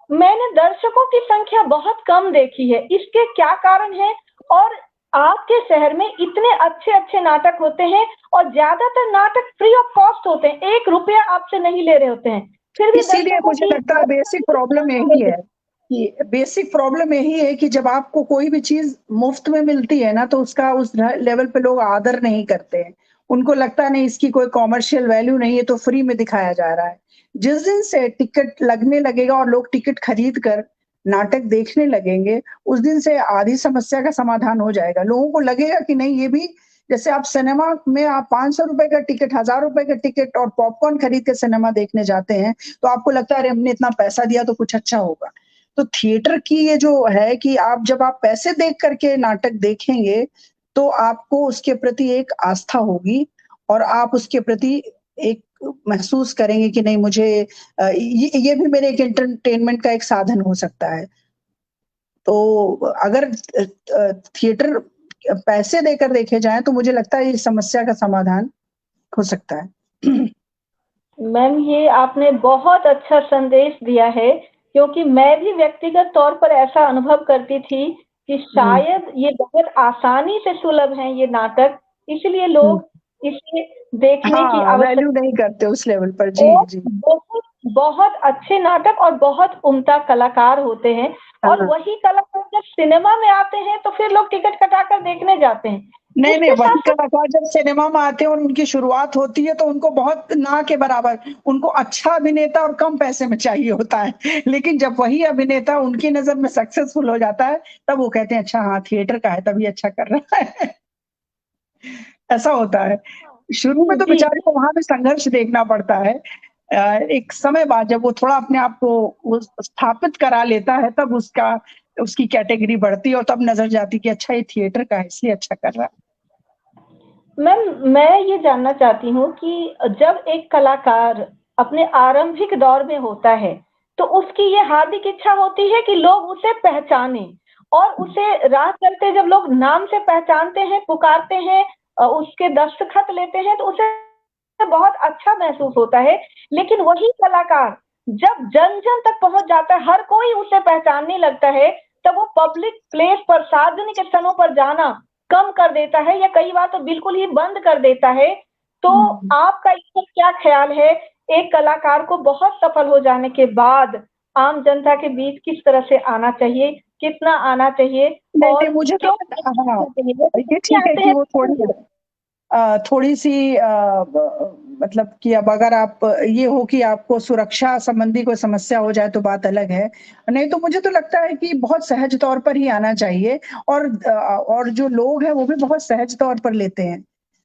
मैंने दर्शकों की संख्या बहुत कम देखी है, इसके क्या कारण है? और आपके शहर में इतने अच्छे-अच्छे नाटक होते हैं और ज़्यादातर नाटक फ्री ऑफ कॉस्ट होते हैं, 1 रुपया आपसे नहीं ले रहे होते हैं। फिर भी इसीलिए दर्शकों मुझे की लगता है बेसिक दर्शकों की प्रॉब्लम संख्या यही होती है कि बेसिक प्रॉब्लम यही है कि जब आपको कोई भी चीज़ मुफ्त में मिलती है ना, तो उसका उस लेवल पे लोग आदर नहीं करते हैं। उनको लगता है नहीं इसकी कोई कमर्शियल वैल्यू नहीं है, तो फ्री में दिखाया जा रहा है। जिस दिन से टिकट लगने लगेगा और लोग टिकट खरीद कर नाटक देखने लगेंगे, उस दिन से आधी समस्या का समाधान हो जाएगा। लोगों को लगेगा कि नहीं ये भी जैसे आप सिनेमा में आप ₹500 का टिकट, ₹1000 का टिकट और पॉपकॉर्न खरीद के सिनेमा देखने जाते हैं, तो आपको लगता है अरे हमने इतना पैसा दिया तो कुछ अच्छा होगा। तो थिएटर की ये जो है कि आप जब आप पैसे देख कर के नाटक देखेंगे, तो आपको उसके प्रति एक आस्था होगी और आप उसके प्रति एक महसूस करेंगे कि नहीं मुझे ये भी मेरे एक एंटरटेनमेंट का एक साधन हो सकता है। तो अगर थिएटर पैसे देकर देखे जाएँ तो मुझे लगता है इस समस्या का समाधान हो सकता है। मैम, ये आपने बहुत अच्छा संदेश दिया है, क्योंकि मैं भी व्यक्तिगत तौर पर ऐसा अनुभव करती थी कि हुँ, शायद ये बहुत आसानी से सुलभ हैं ये नाटक, इसलिए हुँ। लोग इसे देखने की हाँ, वैल्यू आवश्यकता। नहीं करते उस लेवल पर। जी, तो जी। बहुत बहुत अच्छे नाटक और बहुत उम्दा कलाकार होते हैं, और हाँ। वही कलाकार जब सिनेमा में आते हैं तो फिर लोग टिकट कटाकर देखने जाते हैं। नहीं, नहीं, इसके वही साथ-साथ कलाकार जब सिनेमा में आते हैं और उनकी शुरुआत होती है तो उनको बहुत ना के बराबर उनको अच्छा अभिनेता और कम पैसे में चाहिए होता है। लेकिन जब वही अभिनेता उनकी नज़र में सक्सेसफुल हो जाता है, तब वो कहते हैं अच्छा हाँ, थिएटर का है तभी अच्छा कर रहा है। ऐसा होता है। शुरू में तो जी, बेचारे को वहाँ भी संघर्ष देखना पड़ता है। एक समय बाद जब वो थोड़ा अपने आप को वो स्थापित करा लेता है तब उसकी कैटेगरी बढ़ती है और तब नज़र जाती है कि अच्छा ये थिएटर का है इसलिए अच्छा कर रहा है। मैम, मैं ये जानना चाहती हूँ कि जब एक कलाकार अपने आरंभिक दौर में होता है, तो उसकी ये हार्दिक इच्छा होती है कि लोग उसे पहचानें, और उसे राह चलते जब लोग नाम से पहचानते हैं, पुकारते हैं, उसके दस्तखत लेते हैं, तो उसे बहुत अच्छा महसूस होता है। लेकिन वही कलाकार जब जन-जन तक पहुँच जाता है, हर कोई उसे पहचानने लगता है, तब वो पब्लिक प्लेस पर, सार्वजनिक स्थानों पर जाना कम कर देता है, या कई बार तो बिल्कुल ही बंद कर देता है। तो हुँ। आपका इस पर क्या ख़्याल है? एक कलाकार को बहुत सफल हो जाने के बाद आम जनता के बीच किस तरह से आना चाहिए? कितना आना चाहिए? नहीं, और नहीं मुझे तो क्यों हाँ, आना चाहिए? जैसे ये बच्चे ठीक है आते कि हैं वो थोड़ी-सी मतलब कि अब अगर आप ये हो कि आपको सुरक्षा संबंधी कोई समस्या हो जाए तो बात अलग है। नहीं तो मुझे तो लगता है कि बहुत सहज तौर पर ही आना चाहिए और जो लोग हैं वो भी बहुत सहज तौर पर लेते हैं।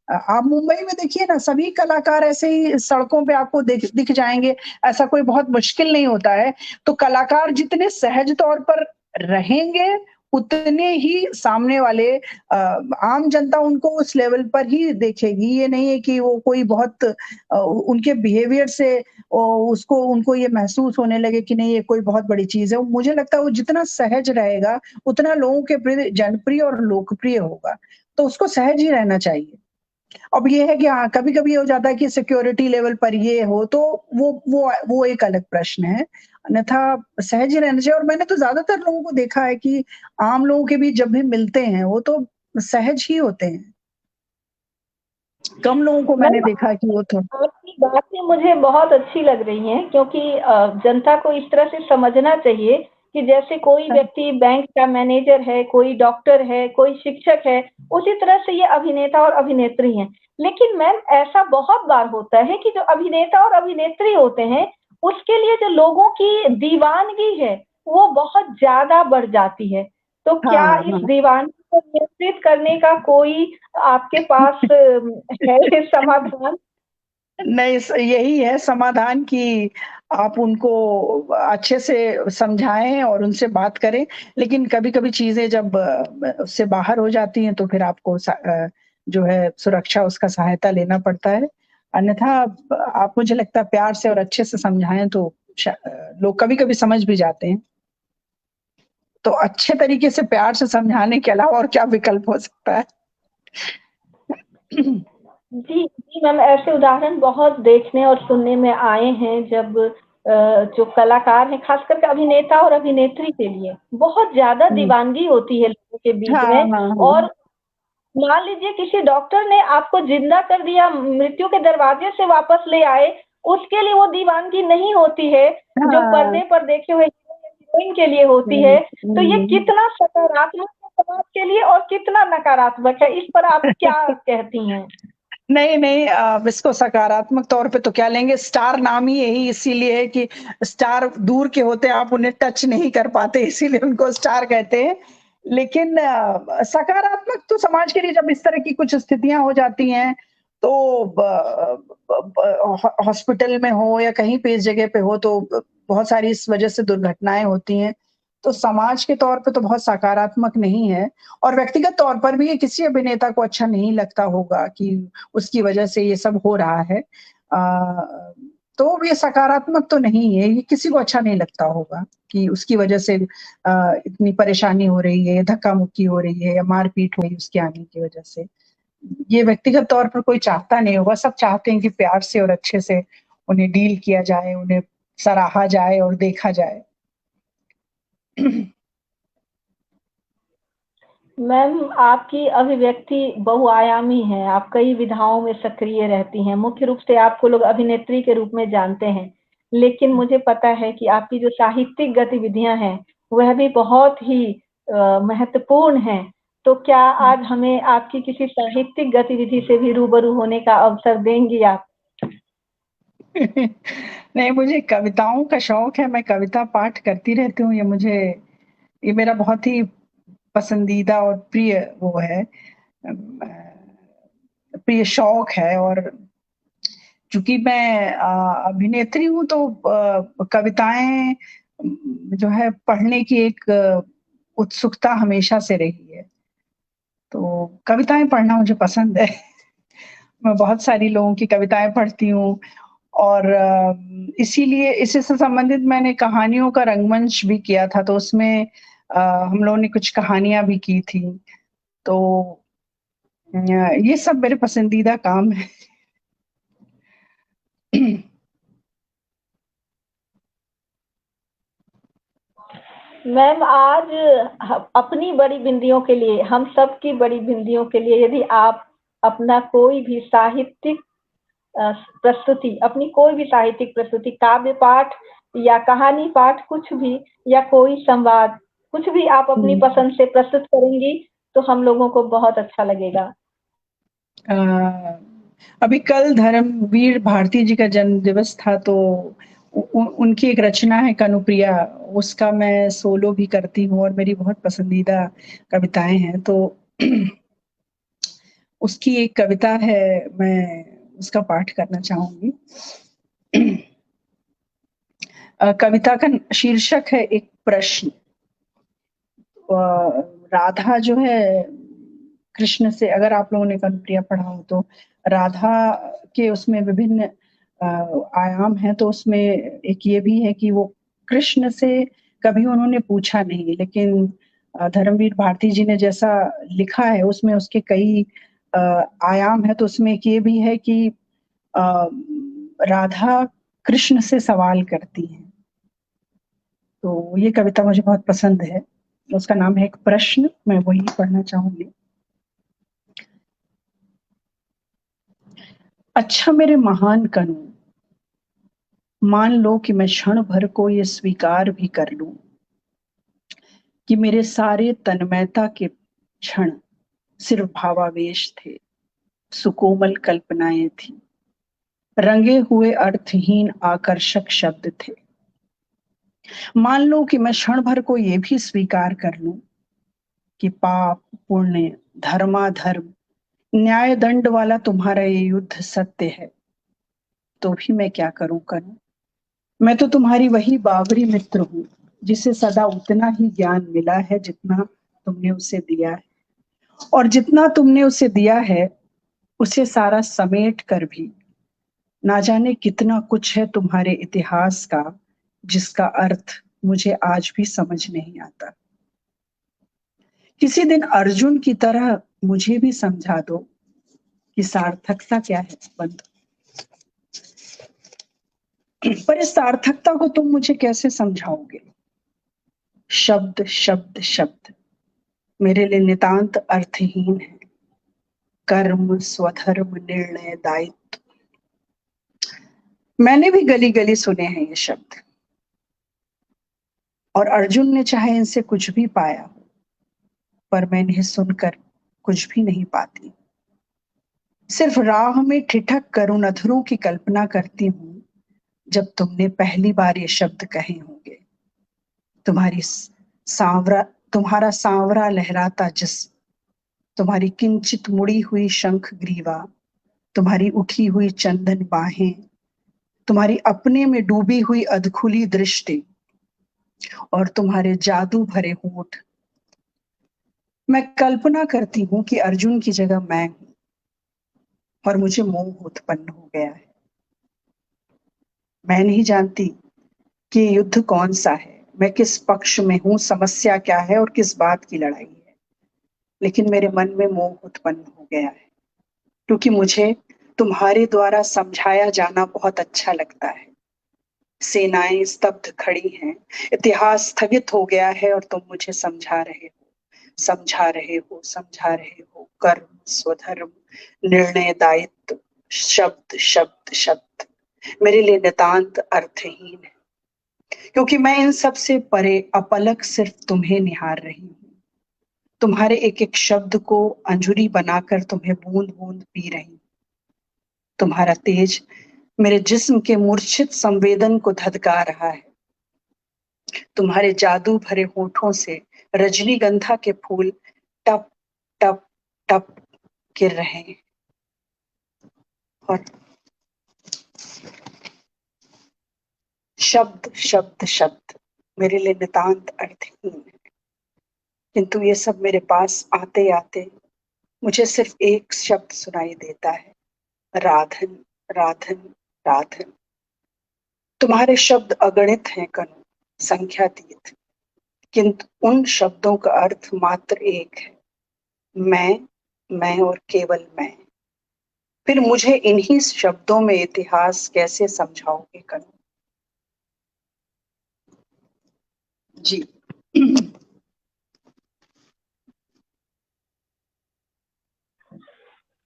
आप मुंबई में देखिए ना सभी कलाकार ऐसे ही सड़कों पे आपको दिख दिख जाएँगे, ऐसा कोई बहुत मुश्किल नहीं होता है। तो कलाकार जितने सहज तौर पर रहेंगे, उतने ही सामने वाले आम जनता उनको उस लेवल पर ही देखेगी। ये नहीं है कि वो कोई बहुत उनके बिहेवियर से उसको उनको ये महसूस होने लगे कि नहीं ये कोई बहुत बड़ी चीज़ है। मुझे लगता है वो जितना सहज रहेगा, उतना लोगों के प्रति जनप्रिय और लोकप्रिय होगा। तो उसको सहज ही रहना चाहिए। अब ये है कि हाँ, कभी-कभी ये हो जाता है कि सिक्योरिटी लेवल पर ये हो तो वो एक अलग प्रश्न है। अन्यथा सहज ही रहना चाहिए और मैंने तो ज़्यादातर लोगों को देखा है कि आम लोगों के बीच जब भी मिलते हैं, वो तो सहज ही होते हैं। कम लोगों को मैंने मैम, देखा है कि वो तो आपकी बातें मुझे बहुत अच्छी लग रही हैं, क्योंकि जनता को इस तरह से समझना चाहिए कि जैसे कोई व्यक्ति बैंक का मैनेजर है, कोई डॉक्टर है, कोई शिक्षक है, उसी तरह से ये अभिनेता और अभिनेत्री हैं। लेकिन मैम, ऐसा बहुत बार होता है कि जो अभिनेता और अभिनेत्री होते हैं, उसके लिए जो लोगों की दीवानगी है, वो बहुत ज़्यादा बढ़ जाती है। तो क्या हाँ, इस हाँ। दीवानगी को नियंत्रित करने का कोई आपके पास है समाधान? नहीं यही है समाधान कि आप उनको अच्छे से समझाएँ और उनसे बात करें। लेकिन कभी-कभी चीज़ें जब उससे बाहर हो जाती हैं तो फिर आपको जो है सुरक्षा उसका सहायता लेना पड़ता है। अन्यथा आप मुझे लगता है प्यार से और अच्छे से समझाएँ तो लोग कभी-कभी समझ भी जाते हैं। तो अच्छे तरीके से प्यार से समझाने के अलावा और क्या विकल्प हो सकता है? जी, जी मैम, ऐसे उदाहरण बहुत देखने और सुनने में आए हैं, जब जो कलाकार हैं, ख़ास करके अभिनेता और अभिनेत्री के लिए बहुत ज़्यादा हुँ। दीवानगी होती है लोगों के बीच हाँ, में। हाँ, हाँ। और मान लीजिए किसी डॉक्टर ने आपको ज़िंदा कर दिया, मृत्यु के दरवाजे से वापस ले आए, उसके लिए वो दीवानगी नहीं होती है, जो हाँ। पर्दे पर देखे हुए हीरो या हीरोइन के लिए होती हुँ, है। तो ये हुँ। कितना सकारात्मक है समाज के लिए और कितना नकारात्मक है, इस पर आप क्या कहती हैं? नहीं, नहीं इसको सकारात्मक तौर पे तो क्या लेंगे, स्टार नाम ही यही इसीलिए है कि स्टार दूर के होते हैं, आप उन्हें टच नहीं कर पाते, इसीलिए उनको स्टार कहते हैं। लेकिन सकारात्मक तो समाज के लिए जब इस तरह की कुछ स्थितियाँ हो जाती हैं, तो हॉस्पिटल में हो या कहीं पे इस जगह पे हो, तो बहुत सारी इस वजह से दुर्घटनाएँ होती हैं। तो समाज के तौर पे तो बहुत सकारात्मक नहीं है, और व्यक्तिगत तौर पर भी ये किसी अभिनेता को अच्छा नहीं लगता होगा कि उसकी वजह से ये सब हो रहा है। तो ये सकारात्मक तो नहीं है, ये किसी को अच्छा नहीं लगता होगा कि उसकी वजह से इतनी परेशानी हो रही है, धक्का-मुक्की हो रही है या मार-पीट हो रही है उसके आने की वजह से। ये व्यक्तिगत तौर पर कोई चाहता नहीं होगा, सब चाहते हैं कि प्यार से और अच्छे से उन्हें डील किया जाए, उन्हें सराहा जाए और देखा जाए। मैम, आपकी अभिव्यक्ति बहुआयामी है, आप कई विधाओं में सक्रिय रहती हैं। मुख्य रूप से आपको लोग अभिनेत्री के रूप में जानते हैं, लेकिन मुझे पता है कि आपकी जो साहित्यिक गतिविधियां हैं वह भी बहुत ही महत्वपूर्ण हैं। तो क्या आज हमें आपकी किसी साहित्यिक गतिविधि से भी रूबरू होने का अवसर देंगी आप? नहीं, मुझे कविताओं का शौक है, मैं कविता पाठ करती रहती हूँ। ये मेरा बहुत ही पसंदीदा और प्रिय वो है, प्रिय शौक है। और चूंकि मैं अभिनेत्री हूँ तो कविताएं जो है पढ़ने की एक उत्सुकता हमेशा से रही है, तो कविताएं पढ़ना मुझे पसंद है। मैं बहुत सारी लोगों की कविताएं पढ़ती हूँ, और इसीलिए इसी से संबंधित मैंने कहानियों का रंगमंच भी किया था, तो उसमें हम लोगों ने कुछ कहानियां भी की थी। तो ये सब मेरे पसंदीदा काम है। मैम, आज अपनी बड़ी बिंदियों के लिए, हम सब की बड़ी बिंदियों के लिए, यदि आप अपना कोई भी साहित्यिक प्रस्तुति, अपनी कोई भी साहित्यिक प्रस्तुति, काव्य पाठ या कहानी पाठ, कुछ भी, या कोई संवाद, कुछ भी आप अपनी पसंद से प्रस्तुत करेंगी तो हम लोगों को बहुत अच्छा लगेगा। अभी कल धर्मवीर भारती जी का जन्म दिवस था, तो उनकी एक रचना है कनुप्रिया, उसका मैं सोलो भी करती हूँ और मेरी बहुत पसंदीदा कविताएं हैं। तो उसकी एक कविता है, मैं उसका पाठ करना चाहूंगी। कविता का शीर्षक है एक प्रश्न। राधा जो है कृष्ण से, अगर आप लोगों ने कनुप्रिया पढ़ा हो तो राधा के उसमें विभिन्न आयाम हैं, तो उसमें एक ये भी है कि वो कृष्ण से कभी उन्होंने पूछा नहीं, लेकिन धर्मवीर भारती जी ने जैसा लिखा है उसमें उसके कई आयाम है। तो उसमें एक ये भी है कि राधा कृष्ण से सवाल करती हैं। तो ये कविता मुझे बहुत पसंद है, उसका नाम है एक प्रश्न, मैं वही पढ़ना चाहूंगी। अच्छा मेरे महान कनु, मान लो कि मैं क्षण भर को ये स्वीकार भी कर लूं कि मेरे सारे तन्मयता के क्षण सिर्फ भावावेश थे, सुकोमल कल्पनाएं थी, रंगे हुए अर्थहीन आकर्षक शब्द थे। मान लो कि मैं क्षण भर को ये भी स्वीकार कर लूं कि पाप पुण्य धर्माधर्म न्याय दंड वाला तुम्हारा ये युद्ध सत्य है, तो भी मैं क्या करूं करूं। मैं तो तुम्हारी वही बाबरी मित्र हूं जिसे सदा उतना ही ज्ञान मिला है जितना तुमने उसे दिया है, और जितना तुमने उसे दिया है उसे सारा समेट कर भी ना जाने कितना कुछ है तुम्हारे इतिहास का जिसका अर्थ मुझे आज भी समझ नहीं आता। किसी दिन अर्जुन की तरह मुझे भी समझा दो कि सार्थकता क्या है बंधु, पर इस सार्थकता को तुम मुझे कैसे समझाओगे। शब्द शब्द शब्द मेरे लिए नितांत अर्थहीन है, कर्म स्वधर्म निर्णय दायित्व। मैंने भी गली गली सुने हैं ये शब्द, और अर्जुन ने चाहे इनसे कुछ भी पाया हो, पर मैं इन्हें सुनकर कुछ भी नहीं पाती। सिर्फ राह में ठिठक कर उन अधरों की कल्पना करती हूं जब तुमने पहली बार ये शब्द कहे होंगे। तुम्हारी सांवरा तुम्हारा सांवरा लहराता जिस्म, तुम्हारी किंचित मुड़ी हुई शंख ग्रीवा, तुम्हारी उठी हुई चंदन बाहें, तुम्हारी अपने में डूबी हुई अधखुली दृष्टि, और तुम्हारे जादू भरे होंठ। मैं कल्पना करती हूँ कि अर्जुन की जगह मैं हूं और मुझे मोह उत्पन्न हो गया है। मैं नहीं जानती कि ये युद्ध कौन सा है, मैं किस पक्ष में हूँ, समस्या क्या है और किस बात की लड़ाई है, लेकिन मेरे मन में मोह उत्पन्न हो गया है, क्योंकि मुझे तुम्हारे द्वारा समझाया जाना बहुत अच्छा लगता है। सेनाएं स्तब्ध खड़ी हैं, इतिहास स्थगित हो गया है और तुम मुझे समझा रहे हो, समझा रहे हो, समझा रहे हो। कर्म, स्वधर्म, निर्णय, दायित्व, शब्द शब्द शब्द मेरे लिए नितांत अर्थहीन है, क्योंकि मैं इन सब से परे अपलक सिर्फ तुम्हें निहार रही हूँ। तुम्हारे एक एक शब्द को अंजुरी बनाकर तुम्हें बूंद बूंद पी रही हूँ। तुम्हारा तेज मेरे जिस्म के मूर्छित संवेदन को धधका रहा है। तुम्हारे जादू भरे होठों से रजनीगंधा के फूल टप टप टप गिर रहे हैं और शब्द शब्द शब्द मेरे लिए नितांत अर्थहीन है। किंतु ये सब मेरे पास आते आते मुझे सिर्फ एक शब्द सुनाई देता है, राधन राधन राधन। तुम्हारे शब्द अगणित हैं कनु, संख्यातीत, किंतु उन शब्दों का अर्थ मात्र एक है, मैं और केवल मैं। फिर मुझे इन्हीं शब्दों में इतिहास कैसे समझाओगे कनु? जी।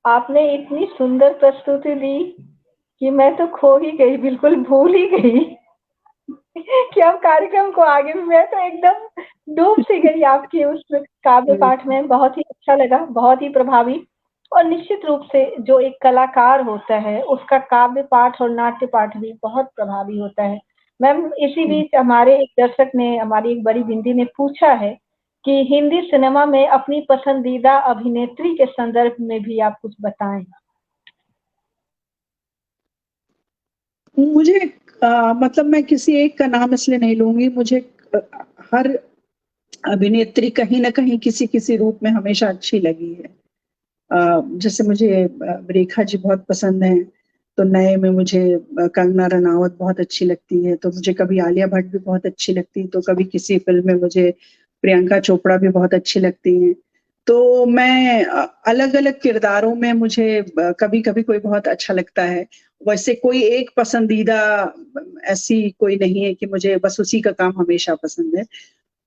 आपने इतनी सुंदर प्रस्तुति दी कि मैं तो खो ही गई, बिल्कुल भूल ही गई कि अब कार्यक्रम को आगे भी। मैं तो एकदम डूब सी गई आपके उस काव्य पाठ में। बहुत ही अच्छा लगा, बहुत ही प्रभावी। और निश्चित रूप से जो एक कलाकार होता है उसका काव्य पाठ और नाट्य पाठ भी बहुत प्रभावी होता है। मैम, इसी बीच हमारे एक दर्शक ने, हमारी एक बड़ी बिंदी ने पूछा है कि हिंदी सिनेमा में अपनी पसंदीदा अभिनेत्री के संदर्भ में भी आप कुछ बताएं। मुझे मतलब मैं किसी एक का नाम इसलिए नहीं लूंगी, मुझे हर अभिनेत्री कहीं ना कहीं किसी किसी रूप में हमेशा अच्छी लगी है। जैसे मुझे रेखा जी बहुत पसंद है, तो नए में मुझे कंगना रनावत बहुत अच्छी लगती है, तो मुझे कभी आलिया भट्ट भी बहुत अच्छी लगती है, तो कभी किसी फिल्म में मुझे प्रियंका चोपड़ा भी बहुत अच्छी लगती हैं। तो मैं अलग अलग किरदारों में मुझे कभी कभी कोई बहुत अच्छा लगता है। वैसे कोई एक पसंदीदा ऐसी कोई नहीं है कि मुझे बस उसी का काम हमेशा पसंद है।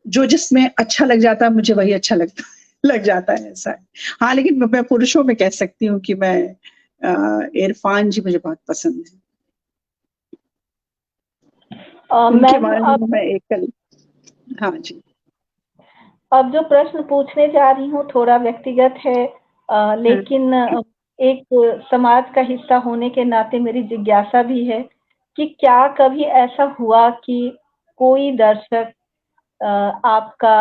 जो जिसमें अच्छा लग जाता है मुझे वही अच्छा लगता है, लग जाता है, ऐसा है। हाँ, लेकिन मैं पुरुषों में कह सकती हूँ कि मैं इरफान जी मुझे बहुत पसंद है। उनके मैम, बारे अब में मैं एक हाँ जी। अब जो प्रश्न पूछने जा रही हूँ थोड़ा व्यक्तिगत है, हाँ, लेकिन एक समाज का हिस्सा होने के नाते मेरी जिज्ञासा भी है कि क्या कभी ऐसा हुआ कि कोई दर्शक आपका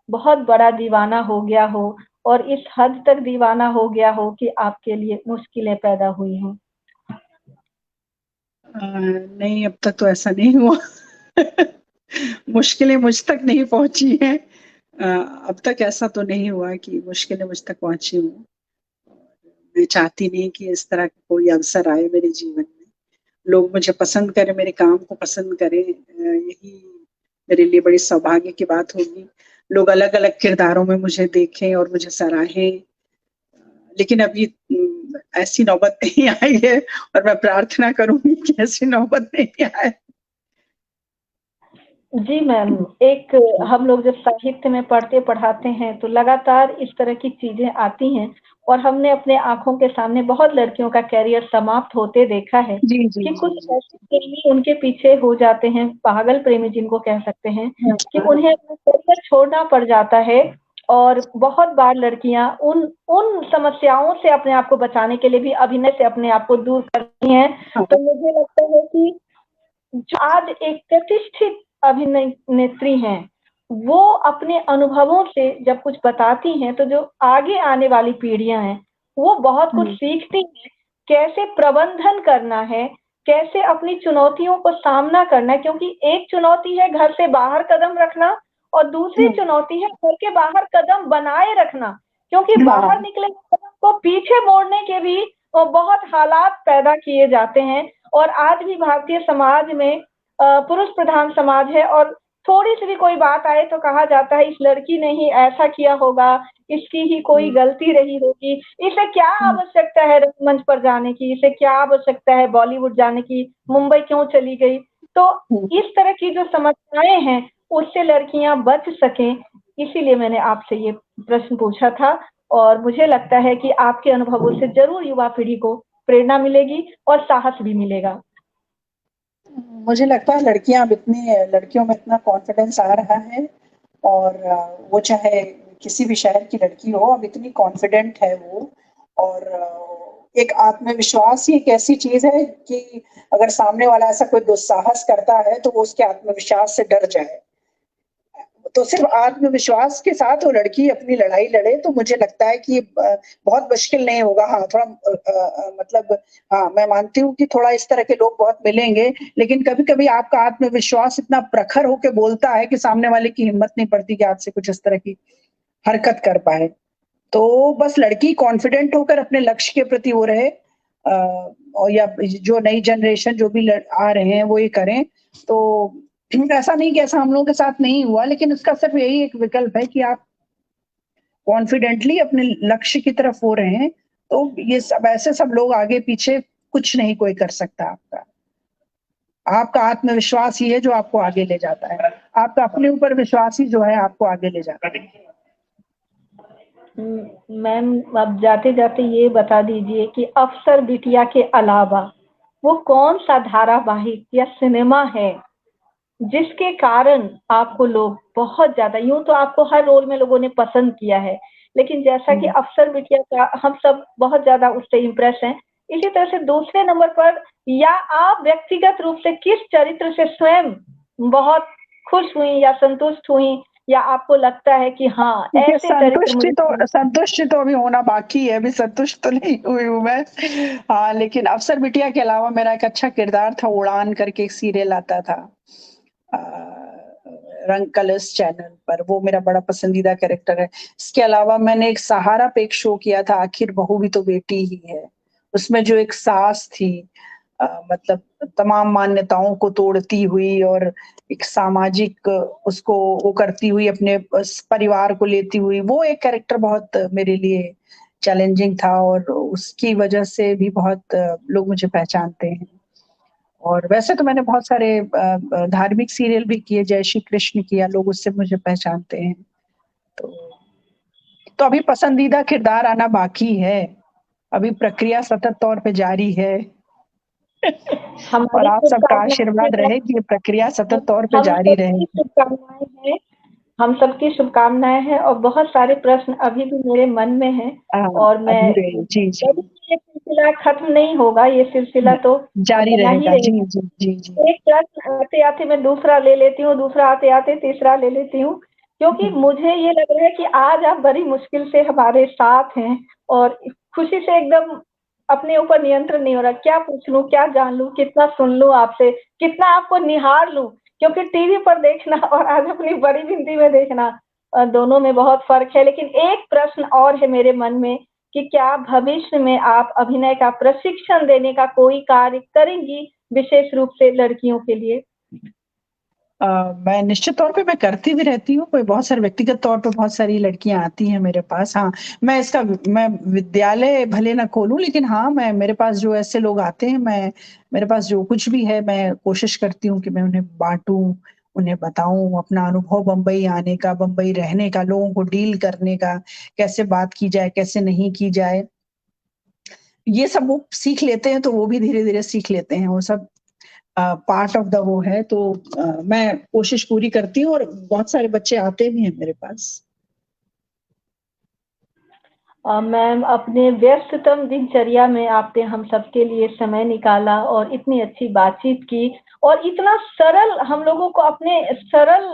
बहुत बड़ा दीवाना हो गया हो और इस हद तक दीवाना हो गया हो कि आपके लिए मुश्किलें पैदा हुई हों? नहीं, अब तक तो ऐसा नहीं हुआ। मुश्किलें मुझ तक नहीं पहुंची हैं। अब तक ऐसा तो नहीं हुआ कि मुश्किलें मुझ तक पहुंची हूँ। मैं चाहती नहीं कि इस तरह का कोई अवसर आए मेरे जीवन में। लोग मुझे पसंद करें, मेरे काम को पसंद करें, यही मेरे लिए बड़ी सौभाग्य की बात होगी। लोग अलग अलग किरदारों में मुझे देखें और मुझे सराहें, लेकिन अभी ऐसी नौबत नहीं आई है और मैं प्रार्थना करूंगी कि ऐसी नौबत नहीं आए। जी मैम, एक हम लोग जब साहित्य में पढ़ते पढ़ाते हैं तो लगातार इस तरह की चीजें आती हैं और हमने अपने आंखों के सामने बहुत लड़कियों का करियर समाप्त होते देखा है जी जी कि जी कुछ जी। ऐसे प्रेमी उनके पीछे हो जाते हैं, पागल प्रेमी जिनको कह सकते हैं, कि हाँ, उन्हें अपना करियर छोड़ना पड़ जाता है। और बहुत बार लड़कियां उन उन समस्याओं से अपने आप को बचाने के लिए भी अभिनय से अपने आप को दूर करती हैं। हाँ, तो मुझे लगता है कि जो आज एक प्रतिष्ठित अभिनेत्री हैं, वो अपने अनुभवों से जब कुछ बताती हैं तो जो आगे आने वाली पीढ़ियां हैं वो बहुत कुछ हम्म, सीखती हैं। कैसे प्रबंधन करना है, कैसे अपनी चुनौतियों को सामना करना है, क्योंकि एक चुनौती है घर से बाहर कदम रखना और दूसरी चुनौती है घर के बाहर कदम बनाए रखना, क्योंकि बाहर निकले कदम को पीछे मोड़ने के भी बहुत हालात पैदा किए जाते हैं। और आज भी भारतीय समाज में पुरुष प्रधान समाज है और थोड़ी सी भी कोई बात आए तो कहा जाता है इस लड़की ने ही ऐसा किया होगा, इसकी ही कोई गलती रही होगी, इसे क्या आवश्यकता है रंगमंच पर जाने की, इसे क्या आवश्यकता है बॉलीवुड जाने की, मुंबई क्यों चली गई। तो इस तरह की जो समस्याएं हैं उससे लड़कियां बच सकें, इसीलिए मैंने आपसे ये प्रश्न पूछा था। और मुझे लगता है कि आपके अनुभवों से जरूर युवा पीढ़ी को प्रेरणा मिलेगी और साहस भी मिलेगा। मुझे लगता है लड़कियों में इतना कॉन्फिडेंस आ रहा है, और वो चाहे किसी भी शहर की लड़की हो, अब इतनी कॉन्फिडेंट है वो। और एक आत्मविश्वास ही एक ऐसी चीज है कि अगर सामने वाला ऐसा कोई दुस्साहस करता है तो वो उसके आत्मविश्वास से डर जाए। तो सिर्फ आत्मविश्वास के साथ वो लड़की अपनी लड़ाई लड़े तो मुझे लगता है कि बहुत मुश्किल नहीं होगा। हाँ, थोड़ा मतलब, हाँ, मैं मानती हूँ कि थोड़ा इस तरह के लोग बहुत मिलेंगे, लेकिन कभी-कभी आपका आत्मविश्वास इतना प्रखर होके बोलता है कि सामने वाले की हिम्मत नहीं पड़ती कि आपसे कुछ इस तरह की हरकत कर पाए। तो बस लड़की कॉन्फिडेंट होकर अपने लक्ष्य के प्रति वो रहे, और या जो नई जनरेशन जो भी आ रहे हैं वो ये करें। तो ऐसा नहीं कि ऐसा हम लोगों के साथ नहीं हुआ, लेकिन उसका सिर्फ यही एक विकल्प है कि आप कॉन्फिडेंटली अपने लक्ष्य की तरफ हो रहे हैं, तो ये सब ऐसे सब लोग आगे पीछे कुछ नहीं कोई कर सकता आपका। आपका आत्मविश्वास ही है जो आपको आगे ले जाता है। आपका अपने ऊपर विश्वास ही जो है आपको आगे ले जाता है। मैम, अब जाते जाते ये बता दीजिए कि अफसर बिटिया के अलावा वो कौन सा धारावाहिक या सिनेमा है जिसके कारण आपको लोग बहुत ज्यादा, यूं तो आपको हर रोल में लोगों ने पसंद किया है, लेकिन जैसा कि अफसर बिटिया का हम सब बहुत ज्यादा उससे इम्प्रेस हैं, इसी तरह से दूसरे नंबर पर या आप व्यक्तिगत रूप से किस चरित्र से स्वयं बहुत खुश हुई या संतुष्ट हुई, या आपको लगता है कि हाँ देखिए, ऐसे चरित्र मुझे संतुष्टि तो अभी होना बाकी है, अभी संतुष्ट तो नहीं हुई हूँ मैं। हाँ, लेकिन अफसर बिटिया के अलावा मेरा एक अच्छा किरदार था, उड़ान करके एक सीरियल आता था रंग कलर्स चैनल पर, वो मेरा बड़ा पसंदीदा कैरेक्टर है। इसके अलावा मैंने एक सहारा पे एक शो किया था, आखिर बहू भी तो बेटी ही है। उसमें जो एक सास थी, मतलब तमाम मान्यताओं को तोड़ती हुई और एक सामाजिक उसको वो करती हुई, अपने परिवार को लेती हुई, वो एक कैरेक्टर बहुत मेरे लिए चैलेंजिंग था, और उसकी वजह से भी बहुत लोग मुझे पहचानते हैं। और वैसे तो मैंने बहुत सारे धार्मिक सीरियल भी किए, जय श्री कृष्ण किया, लोग उससे मुझे पहचानते हैं। तो अभी पसंदीदा किरदार आना बाकी है, अभी प्रक्रिया सतत तौर पे जारी है। और हमारी आप सबका आशीर्वाद रहे कि ये प्रक्रिया सतत तौर पे हम जारी रहे। सबकी शुभकामनाएं हैं, हम सबकी शुभकामनाएं हैं, और बहुत सारे प्रश्न अभी भी मेरे मन में हैं। और मैं अधूरे, जी जी, कभी ये सिलसिला खत्म नहीं होगा, ये सिलसिला तो जारी बना ही रहेगा, जी रहेगा। जी जी जी। एक प्रश्न आते आते मैं दूसरा ले लेती हूँ, दूसरा आते आते तीसरा ले लेती हूँ, क्योंकि मुझे ये लग रहा है कि आज आप बड़ी मुश्किल से हमारे साथ हैं और खुशी से एकदम अपने ऊपर नियंत्रण नहीं हो रहा, क्या पूछ लूं, क्या जान लूं, कितना सुन लूं आपसे, कितना आपको निहार लूं, क्योंकि टीवी पर देखना और आज अपनी बड़ी गिनती में देखना दोनों में बहुत फर्क है। लेकिन एक प्रश्न और है मेरे मन में कि क्या भविष्य में आप अभिनय का प्रशिक्षण देने का कोई कार्य करेंगी, विशेष रूप से लड़कियों के लिए? मैं निश्चित तौर पे मैं करती भी रहती हूँ, कोई बहुत सारे व्यक्तिगत तौर पे बहुत सारी लड़कियाँ आती हैं मेरे पास। हाँ, मैं विद्यालय भले ना खोलूँ, लेकिन हाँ, मैं मेरे पास जो ऐसे लोग आते हैं, मेरे पास जो कुछ भी है मैं कोशिश करती हूँ कि मैं उन्हें बाँटूँ, उन्हें बताऊँ अपना अनुभव बम्बई आने का, बम्बई रहने का, लोगों को डील करने का, कैसे बात की जाए, कैसे नहीं की जाए। ये सब वो सीख लेते हैं, तो वो भी धीरे-धीरे सीख लेते हैं, वो सब पार्ट ऑफ द वो है। तो मैं कोशिश पूरी करती हूँ, और बहुत सारे बच्चे आते भी हैं मेरे पास। मैम, अपने व्यस्ततम दिनचर्या में आपने हम सबके लिए समय निकाला और इतनी अच्छी बातचीत की, और इतना सरल हम लोगों को अपने सरल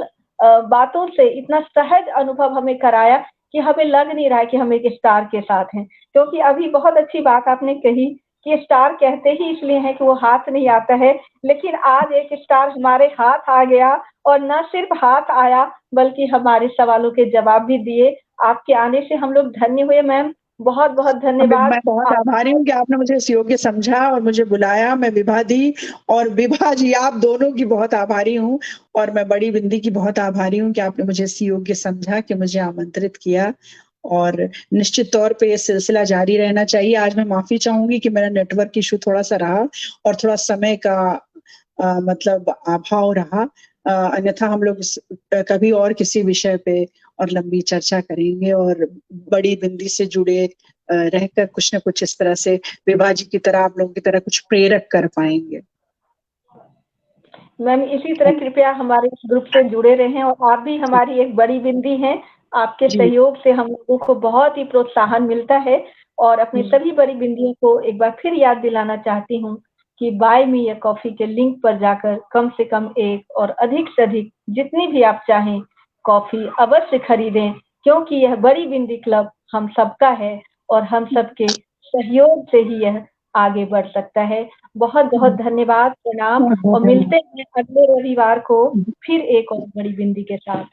बातों से इतना सहज अनुभव हमें कराया कि हमें लग नहीं रहा है कि हम एक स्टार के साथ हैं। क्योंकि अभी बहुत अच्छी बात आपने कही कि स्टार कहते ही इसलिए हैं कि वो हाथ नहीं आता है, लेकिन आज एक स्टार हमारे हाथ आ गया और न सिर्फ हाथ आया बल्कि हमारे सवालों के जवाब भी दिए। आपके आने से हम लोग धन्य हुए मैम, बहुत बहुत धन्यवाद। मैं बहुत आभारी हूँ कि आपने मुझे इस योग्य समझा और मुझे बुलाया। मैं विभा दी और विभा जी, आप दोनों की बहुत आभारी हूँ, और मैं बड़ी बिंदी की बहुत आभारी हूँ कि आपने मुझे इस योग्य समझा, कि मुझे आमंत्रित किया। और निश्चित तौर पे ये सिलसिला जारी रहना चाहिए। आज मैं माफी चाहूंगी कि मेरा नेटवर्क इशू थोड़ा सा रहा और थोड़ा समय का मतलब अभाव रहा। अन्यथा हम लोग कभी और किसी विषय पे और लंबी चर्चा करेंगे, और बड़ी बिंदी से जुड़े रहकर कुछ न कुछ इस तरह से विभा जी की तरह, आप लोगों की तरह कुछ प्रेरक कर पाएंगे। मैम इसी तरह कृपया हमारे इस ग्रुप से जुड़े रहें, और आप भी हमारी एक बड़ी बिंदी हैं। आपके जी सहयोग से हम लोगों को बहुत ही प्रोत्साहन मिलता है। और अपनी सभी बड़ी बिंदियों को एक बार फिर याद दिलाना चाहती हूँ कि बाय मी अ कॉफी के लिंक पर जाकर कम से कम एक और अधिक से अधिक जितनी भी आप चाहें कॉफी अवश्य खरीदें, क्योंकि यह बड़ी बिंदी क्लब हम सबका है और हम सबके सहयोग से ही यह आगे बढ़ सकता है। बहुत बहुत धन्यवाद, प्रणाम, बहुत बहुत और मिलते धन्यवाद। हैं अगले रविवार को फिर एक और बड़ी बिंदी के साथ।